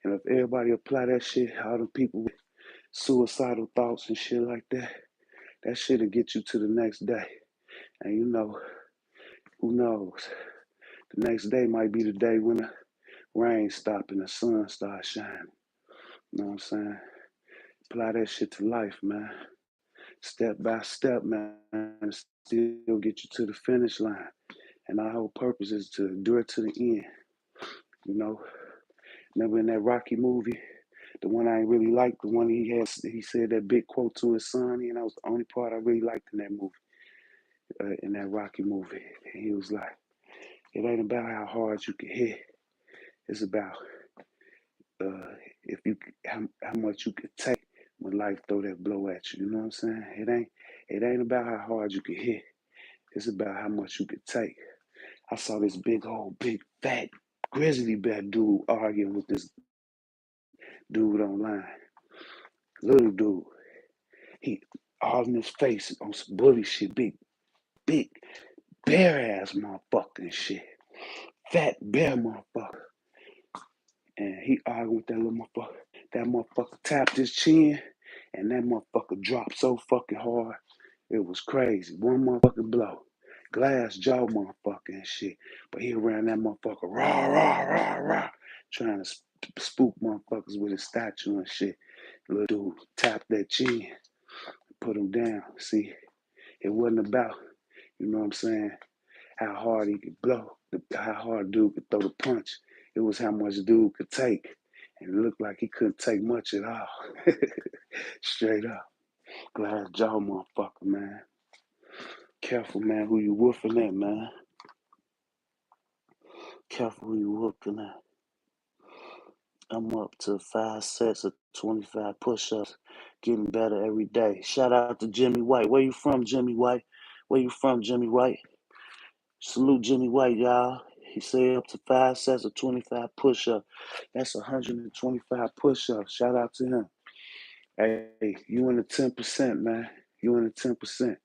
And if everybody apply that shit, all the people with suicidal thoughts and shit like that, that shit'll get you to the next day. And you know, who knows? The next day might be the day when the rain stop and the sun starts shining. You know what I'm saying? Apply that shit to life, man. Step by step, man. Still get you to the finish line. And our whole purpose is to endure to the end. You know, remember in that Rocky movie, the one I really liked, the one he said that big quote to his son, and that was the only part I really liked in that movie, in that Rocky movie. And he was like, "It ain't about how hard you can hit. It's about uh, if you how much you can take when life throw that blow at you. You know what I'm saying? It ain't about how hard you can hit. It's about how much you can take." I saw this big old, big, fat grizzly bear dude arguing with this dude online. Little dude. He all in his face on some bully shit. Big, bear ass motherfucker and shit. Fat bear motherfucker. And he arguing with that little motherfucker. That motherfucker tapped his chin and that motherfucker dropped so fucking hard. It was crazy. One motherfucking blow. Glass jaw motherfucker and shit. But he around that motherfucker, rah, rah, rah, rah, trying to spook motherfuckers with his statue and shit. Little dude tapped that chin, put him down. See, it wasn't about, you know what I'm saying, how hard he could blow, how hard dude could throw the punch. It was how much dude could take. And it looked like he couldn't take much at all. Straight up. Glass jaw motherfucker, man. Careful, man, who you woofing at, man. Careful who you woofing at. I'm up to 5 sets of 25 push-ups, getting better every day. Shout out to Jimmy White. Where you from, Jimmy White? Where you from, Jimmy White? Salute Jimmy White, y'all. He said up to 5 sets of 25 push-ups. That's 125 push-ups. Shout out to him. Hey, you in the 10%, man. You in the 10%.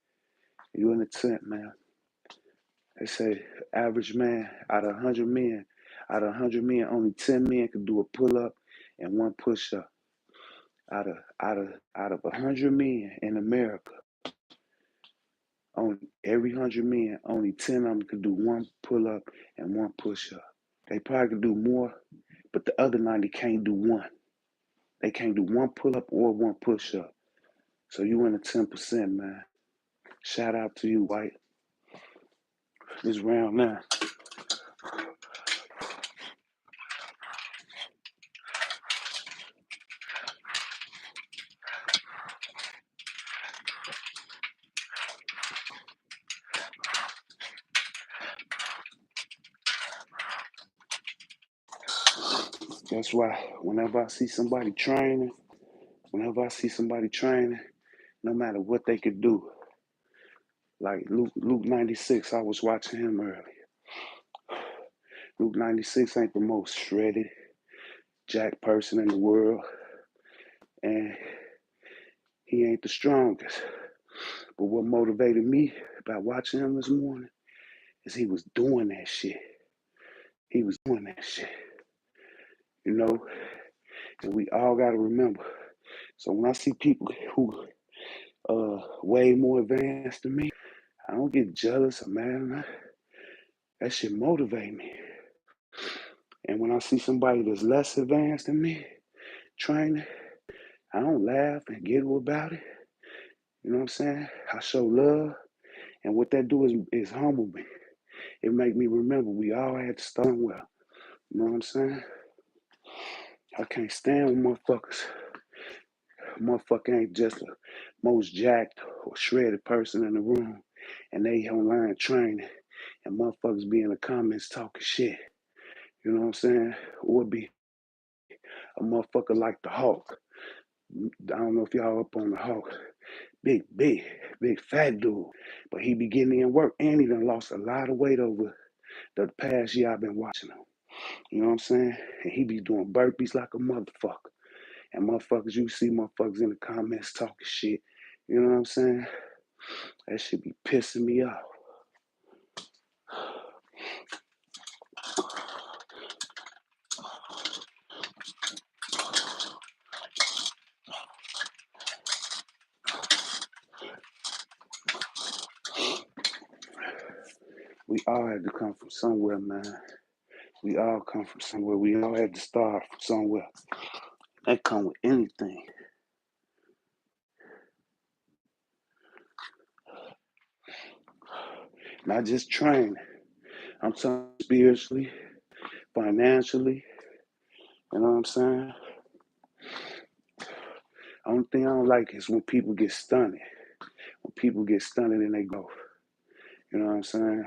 You in the 10, man. They say average man out of 100 men, only 10 men can do a pull-up and one push-up. Out of 100 men in America, only every 100 men, only 10 of them can do one pull-up and one push-up. They probably can do more, but the other 90 can't do one. They can't do one pull-up or one push-up. So you in the 10%, man. Shout out to you, White. This round now. That's why whenever I see somebody training, no matter what they could do, like Luke 96, I was watching him earlier. Luke 96 ain't the most shredded, jack person in the world, and he ain't the strongest. But what motivated me about watching him this morning is he was doing that shit. He was doing that shit. You know, and we all got to remember. So when I see people who way more advanced than me, I don't get jealous or mad. That shit motivate me. And when I see somebody that's less advanced than me training, I don't laugh and giggle about it. You know what I'm saying? I show love. And what that do is humble me. It make me remember we all had to start well. You know what I'm saying? I can't stand when motherfuckers. Motherfucker ain't just the most jacked or shredded person in the room. And they online training. And motherfuckers be in the comments talking shit. You know what I'm saying? Or be a motherfucker like the Hulk. I don't know if y'all up on the Hulk. Big fat dude. But he be getting in work and he done lost a lot of weight over the past year I've been watching him. You know what I'm saying? And he be doing burpees like a motherfucker. And motherfuckers, you see motherfuckers in the comments talking shit. You know what I'm saying? That shit be pissing me off. We all had to come from somewhere, man. We all come from somewhere. We all had to start from somewhere. That come with anything. Not just training. I'm talking spiritually, financially. You know what I'm saying? Only thing I don't like is when people get stunted. When people get stunted in their growth. You know what I'm saying?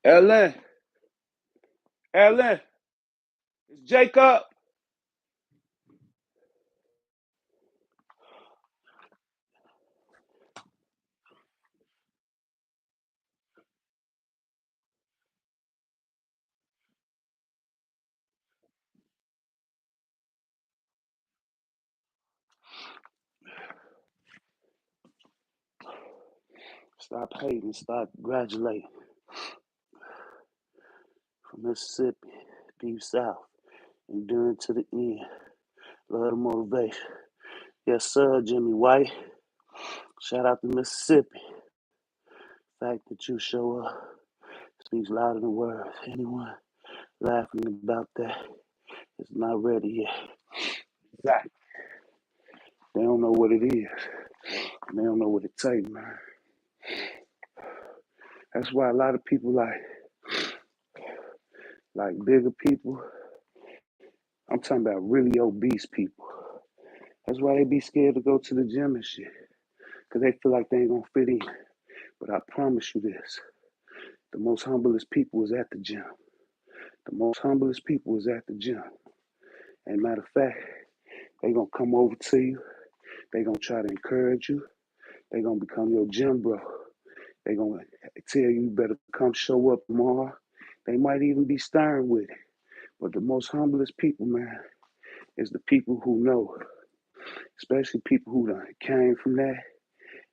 Ellen, Ellen, it's Jacob. Stop hating, start congratulating. From Mississippi, deep south, enduring to the end. Love the motivation. Yes, sir, Jimmy White. Shout out to Mississippi. The fact that you show up speaks louder than words. Anyone laughing about that is not ready yet. Exactly. They don't know what it is. They don't know what it takes, man. That's why a lot of people like bigger people. I'm talking about really obese people. That's why they be scared to go to the gym and shit. Because they feel like they ain't gonna fit in. But I promise you this. The most humblest people is at the gym. The most humblest people is at the gym. And matter of fact, they gonna come over to you. They gonna try to encourage you. They gonna become your gym bro. They gonna tell you better come show up tomorrow. They might even be stern with it. But the most humblest people, man, is the people who know, especially people who done came from that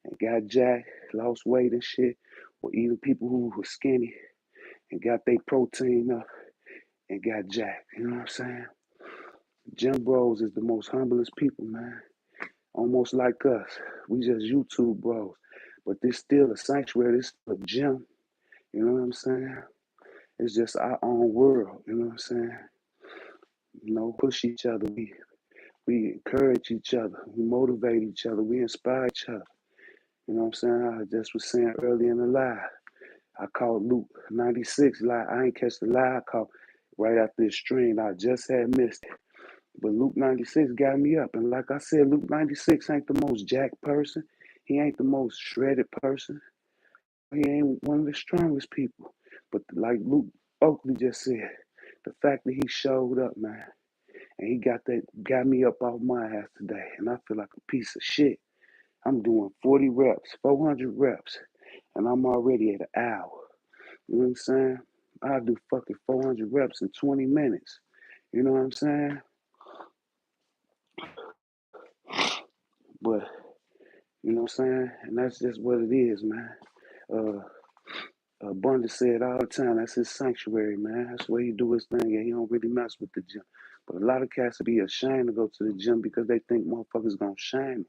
and got jacked, lost weight and shit, or even people who were skinny and got their protein up and got jacked. You know what I'm saying? Gym bros is the most humblest people, man. Almost like us. We just YouTube bros. But this still a sanctuary, this still a gym. You know what I'm saying? It's just our own world, you know what I'm saying? You know, push each other. We encourage each other. We motivate each other. We inspire each other. You know what I'm saying? I just was saying earlier in the live. I called Luke 96 live. I ain't catch the live call right after the stream. I just had missed it. But Luke 96 got me up. And like I said, Luke 96 ain't the most jacked person. He ain't the most shredded person. He ain't one of the strongest people. But like Luke Oakley just said, the fact that he showed up, man, and he got me up off my ass today. And I feel like a piece of shit. I'm doing 40 reps, 400 reps, and I'm already at an hour. You know what I'm saying? I'll do fucking 400 reps in 20 minutes. You know what I'm saying? But, you know what I'm saying? And that's just what it is, man. Uh, Abundance said all the time, that's his sanctuary, man. That's where he do his thing, and he don't really mess with the gym. But a lot of cats will be ashamed to go to the gym because they think motherfuckers gonna shame them.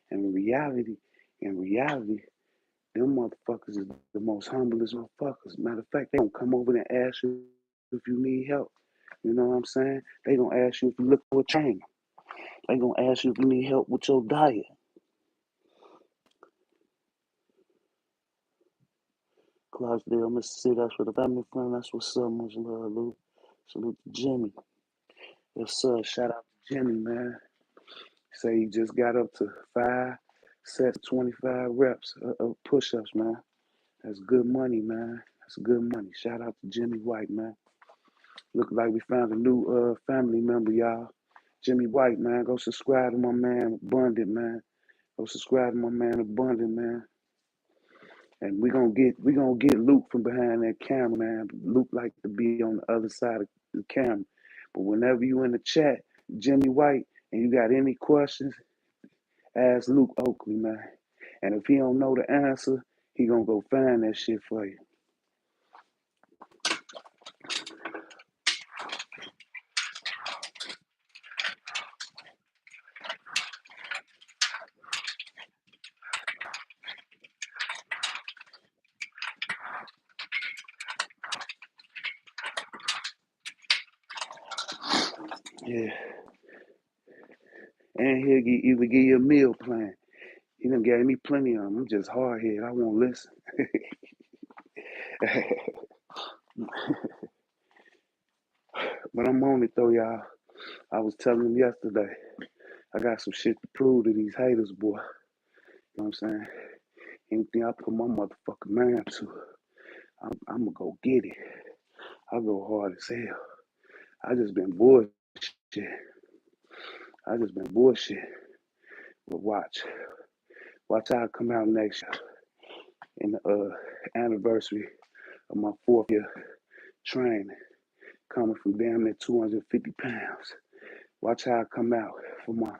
And in reality, them motherfuckers is the most humblest motherfuckers. Matter of fact, they gonna come over and ask you if you need help. You know what I'm saying? They gonna ask you if you look for a trainer. They gonna ask you if you need help with your diet. Clarksdale, Mississippi, that's where the family from. That's what's up, much love, Lou. Salute to Jimmy. Yes, sir. Shout out to Jimmy, man. Say he just got up to 5 sets, 25 reps of push-ups, man. That's good money, man. That's good money. Shout out to Jimmy White, man. Look like we found a new family member, y'all. Jimmy White, man. Go subscribe to my man Abundant, man. Go subscribe to my man Abundant, man. And we gonna get Luke from behind that camera, man. Luke like to be on the other side of the camera. But whenever you in the chat, Jimmy White, and you got any questions, ask Luke Oakley, man. And if he don't know the answer, he gonna go find that shit for you. Yeah. And he'll even give you a meal plan. He done gave me plenty of them. I'm just hard headed. I won't listen. But I'm on it though, y'all. I was telling him yesterday, I got some shit to prove to these haters, boy. You know what I'm saying? Anything I put my motherfucking man to. I'm gonna go get it. I go hard as hell. I just been bullshit. I just been bullshit. But watch how I come out next year in the anniversary of my 4th year training, coming from damn near 250 pounds. Watch how I come out for my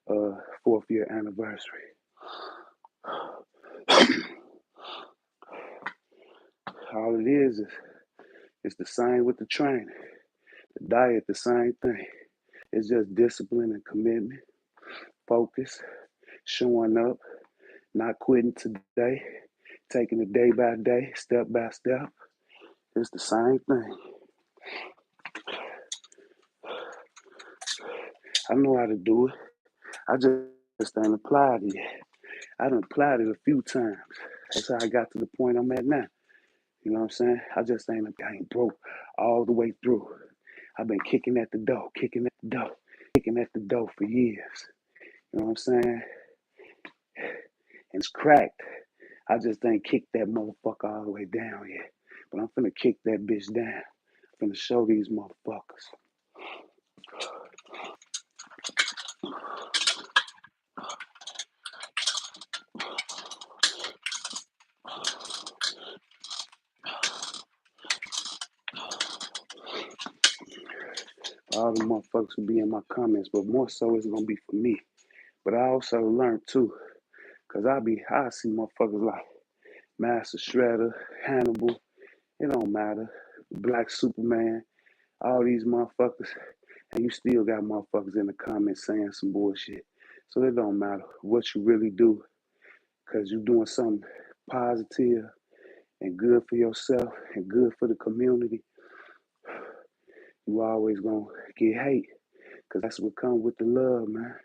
4th year anniversary. All it is it's the same with the training. The diet, the same thing. It's just discipline and commitment, focus, showing up, not quitting today, taking it day by day, step by step. It's the same thing. I know how to do it. I just ain't applied it yet. I done applied it a few times. That's how I got to the point I'm at now. You know what I'm saying? I ain't broke all the way through. I've been kicking at the door, kicking at the door for years. You know what I'm saying? And it's cracked. I just ain't kicked that motherfucker all the way down yet. But I'm finna kick that bitch down. I'm finna show these motherfuckers. All the motherfuckers will be in my comments, but more so it's gonna be for me. But I also learned too, cause I see motherfuckers like Master Shredder, Hannibal, it don't matter, Black Superman, all these motherfuckers, and you still got motherfuckers in the comments saying some bullshit. So it don't matter what you really do, cause you're doing something positive and good for yourself and good for the community. You always gonna get hate, cause that's what comes with the love, man.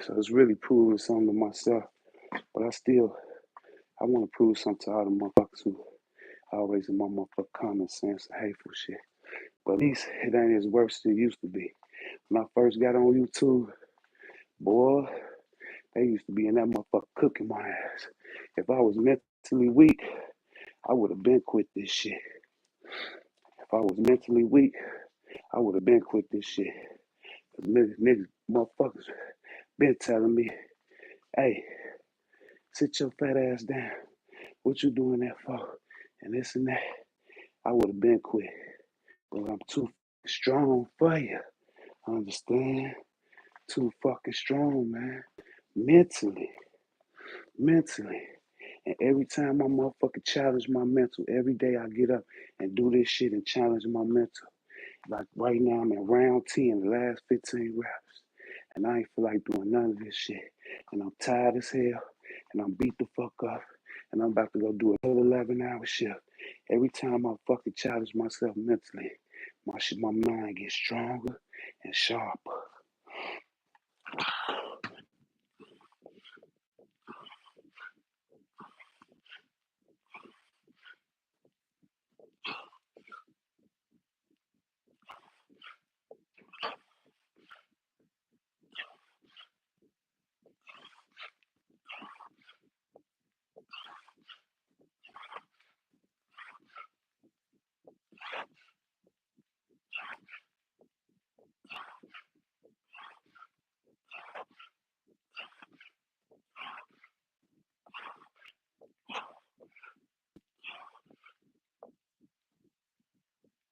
So it's really proving something to myself, but I want to prove something to all the motherfuckers who always in my motherfucking comments saying some hateful shit. But at least it ain't as worse as it used to be. When I first got on YouTube, boy, they used to be in that motherfucker cooking my ass. If I was mentally weak, I would have been quit this shit. If I was mentally weak, I would have been quit this shit. Cause niggas, motherfuckers, been telling me, hey, sit your fat ass down. What you doing that for? And this and that. I would have been quit. But I'm too strong for you. Understand? Too fucking strong, man. Mentally. Mentally. And every time I motherfucking challenge my mental, every day I get up and do this shit and challenge my mental. Like right now I'm in round 10, the last 15 reps. And I ain't feel like doing none of this shit. And I'm tired as hell. And I'm beat the fuck up. And I'm about to go do another 11-hour shift. Every time I fucking challenge myself mentally, my mind gets stronger and sharper.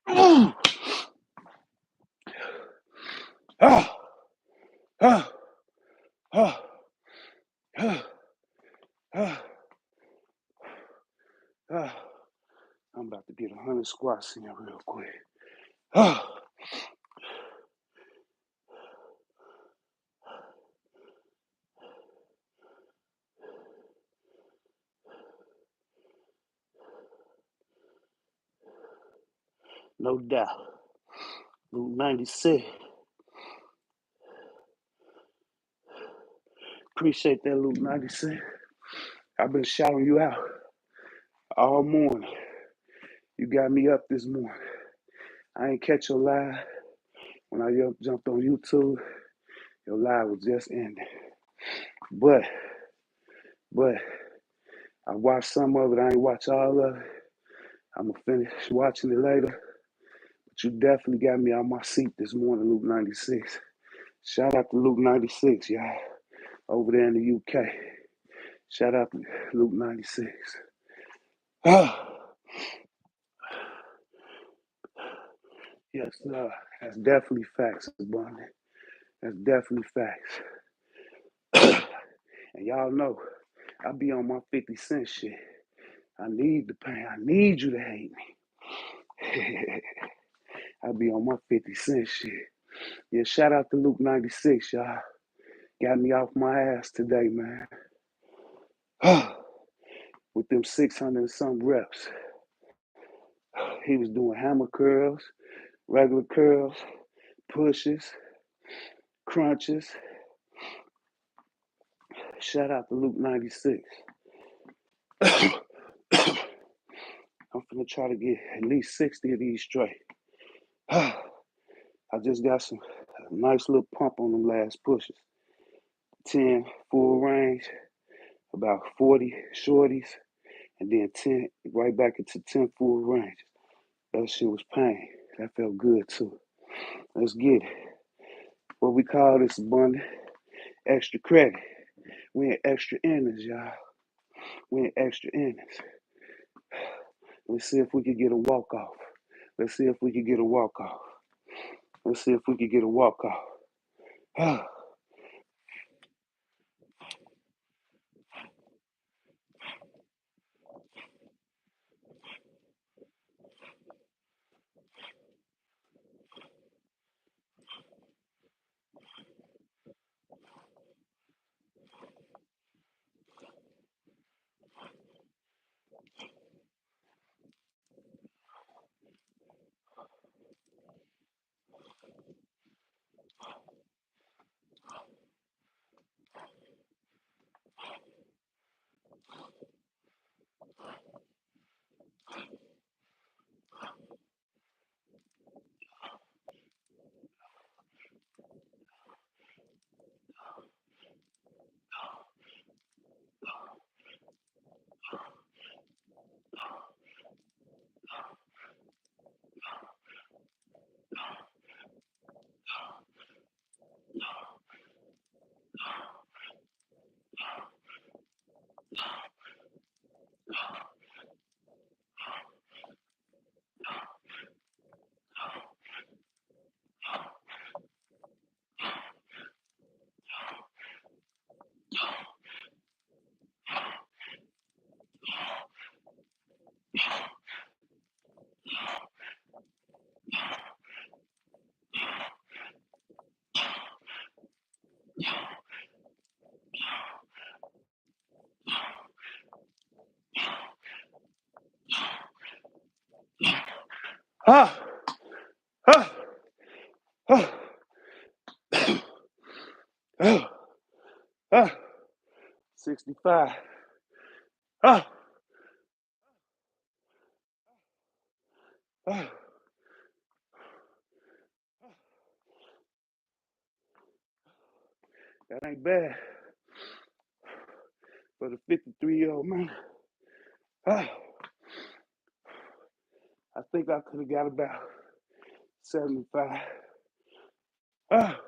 Ah, ah, ah, ah, ah, ah, ah. I'm about to get 100 squats in real quick. Ah, no doubt. Luke 96. Appreciate that, Luke 96. I've been shouting you out all morning. You got me up this morning. I ain't catch your live. When I jumped on YouTube, your live was just ending. But I watched some of it. I ain't watch all of it. I'm going to finish watching it later. But you definitely got me out my seat this morning, Luke 96. Shout out to Luke 96, y'all, over there in the UK. Shout out to Luke 96. Yes, sir. That's definitely facts, Abundant. That's definitely facts. And y'all know, I be on my 50 Cent shit. I need the pain. I need you to hate me. I be on my 50 Cent shit. Yeah, shout out to Luke 96, y'all. Got me off my ass today, man. With them 600 and some reps. He was doing hammer curls, regular curls, pushes, crunches. Shout out to Luke 96. I'm finna try to get at least 60 of these straight. I just got some nice little pump on them last pushes. 10 full range, about 40 shorties, and then 10 right back into 10 full range. That shit was pain. That felt good too. Let's get it. What we call this, Abundant? Extra credit. We in extra innings, y'all. We in extra innings. Let's see if we can get a walk off. Let's see if we can get a walk off. Let's see if we can get a walk off. Ah, ah, ah, ah, ah. 65. Ah, ah. That ain't bad for the 53-year-old man. Ah, I think I could have got about 75. Ah,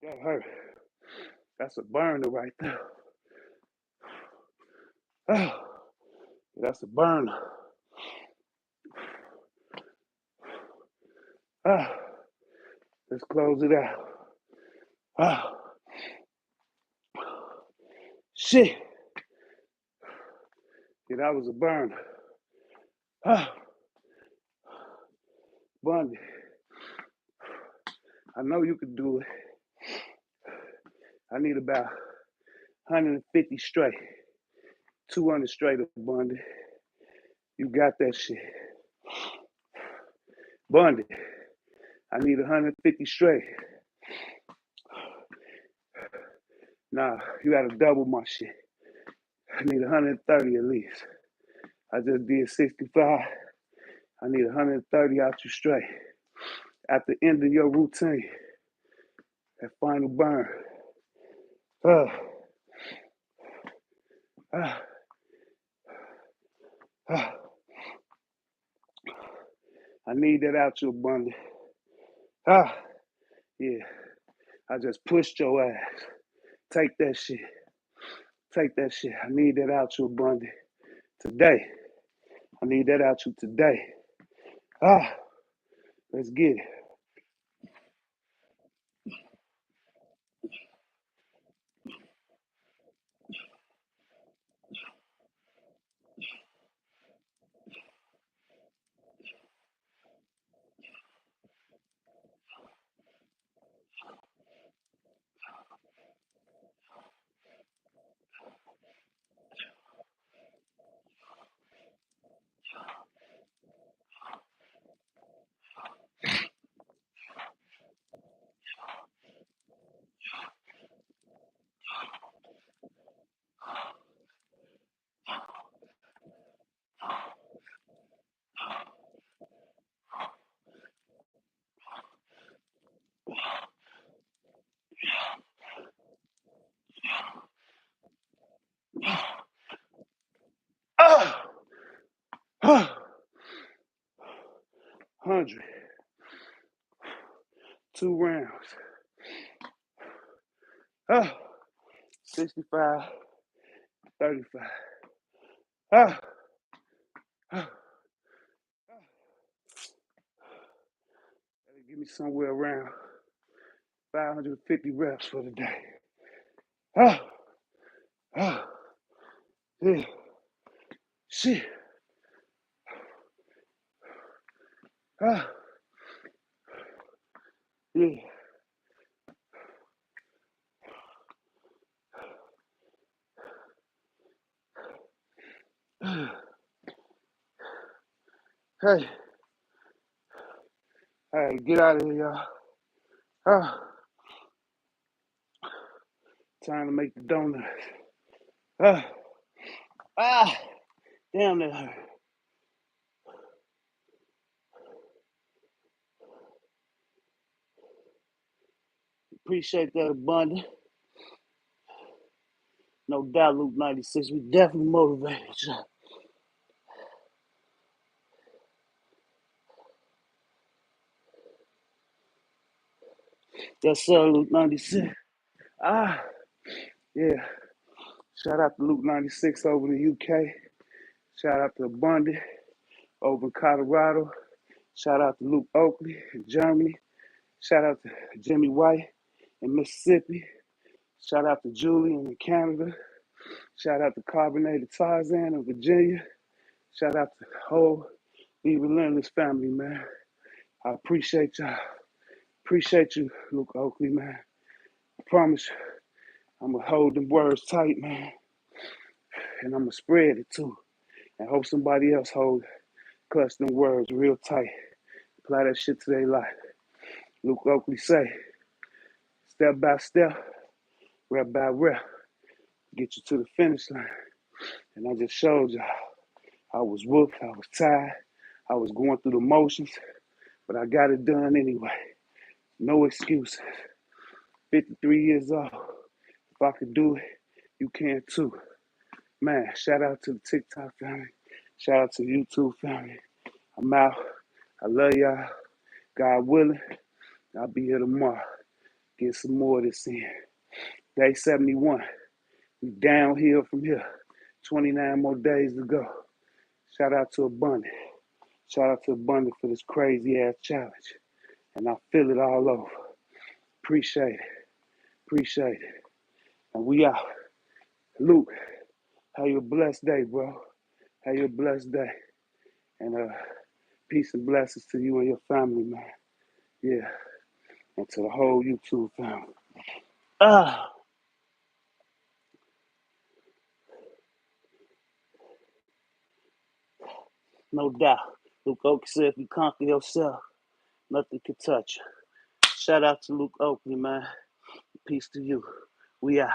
that hurt. That's a burner right there. Ah, that's a burner. Ah, let's close it out. Ah, shit. Yeah, that was a burner. Ah, Bundy, I know you could do it. I need about 150 straight. 200 straight up, Bundy. You got that shit. Bundy, I need 150 straight. Nah, you gotta double my shit. I need 130 at least. I just did 65. I need 130 out you straight. At the end of your routine, that final burn. Uh, uh, uh. I need that out you, Bundy. Ah, yeah. I just pushed your ass. Take that shit. Take that shit. I need that out you, Bundy. Today. I need that out you today. Ah, let's get it. Ah, ah, 100. 2 rounds. Ah, 65, 35. Ah, ah. That'll give me somewhere around 550 reps for the day. Ah, ah, yeah. Shit. Ah, yeah. Hey, hey, get out of here, y'all. Ah, time to make the donuts. Ah, ah, damn that hurt. Appreciate that abundance. No doubt, Luke 96. We definitely motivated you. Yes, sir, Luke 96. Ah, yeah. Shout out to Luke 96 over in the UK. Shout out to Abundant over in Colorado. Shout out to Luke Oakley in Germany. Shout out to Jimmy White in Mississippi. Shout out to Julian in Canada. Shout out to Carbonated Tarzan in Virginia. Shout out to the whole Be Relentless family, man. I appreciate y'all. Appreciate you, Luke Oakley, man. I promise you, I'm going to hold them words tight, man. And I'm going to spread it too. And hope somebody else clutch them words real tight. Apply that shit to their life. Luke Oakley say, step by step, rep by rep, get you to the finish line. And I just showed y'all. I was whooped, I was tired, I was going through the motions, but I got it done anyway. No excuses. 53 years old. If I could do it, you can too. Man, shout out to the TikTok family. Shout out to the YouTube family. I'm out. I love y'all. God willing, I'll be here tomorrow. Get some more of this in. Day 71. We downhill from here. 29 more days to go. Shout out to Abundant. Shout out to Abundant for this crazy ass challenge. And I feel it all over. Appreciate it. Appreciate it. And we out. Luke, have you a blessed day, bro. Have you a blessed day. And peace and blessings to you and your family, man. Yeah. And to the whole YouTube family. Ah, no doubt. Luke Oakley said, if you conquer yourself, nothing can touch you. Shout out to Luke Oakley, man. Peace to you. We out.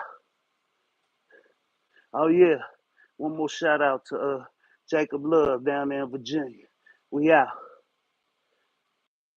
Oh yeah, one more shout out to Jacob Love down there in Virginia. We out.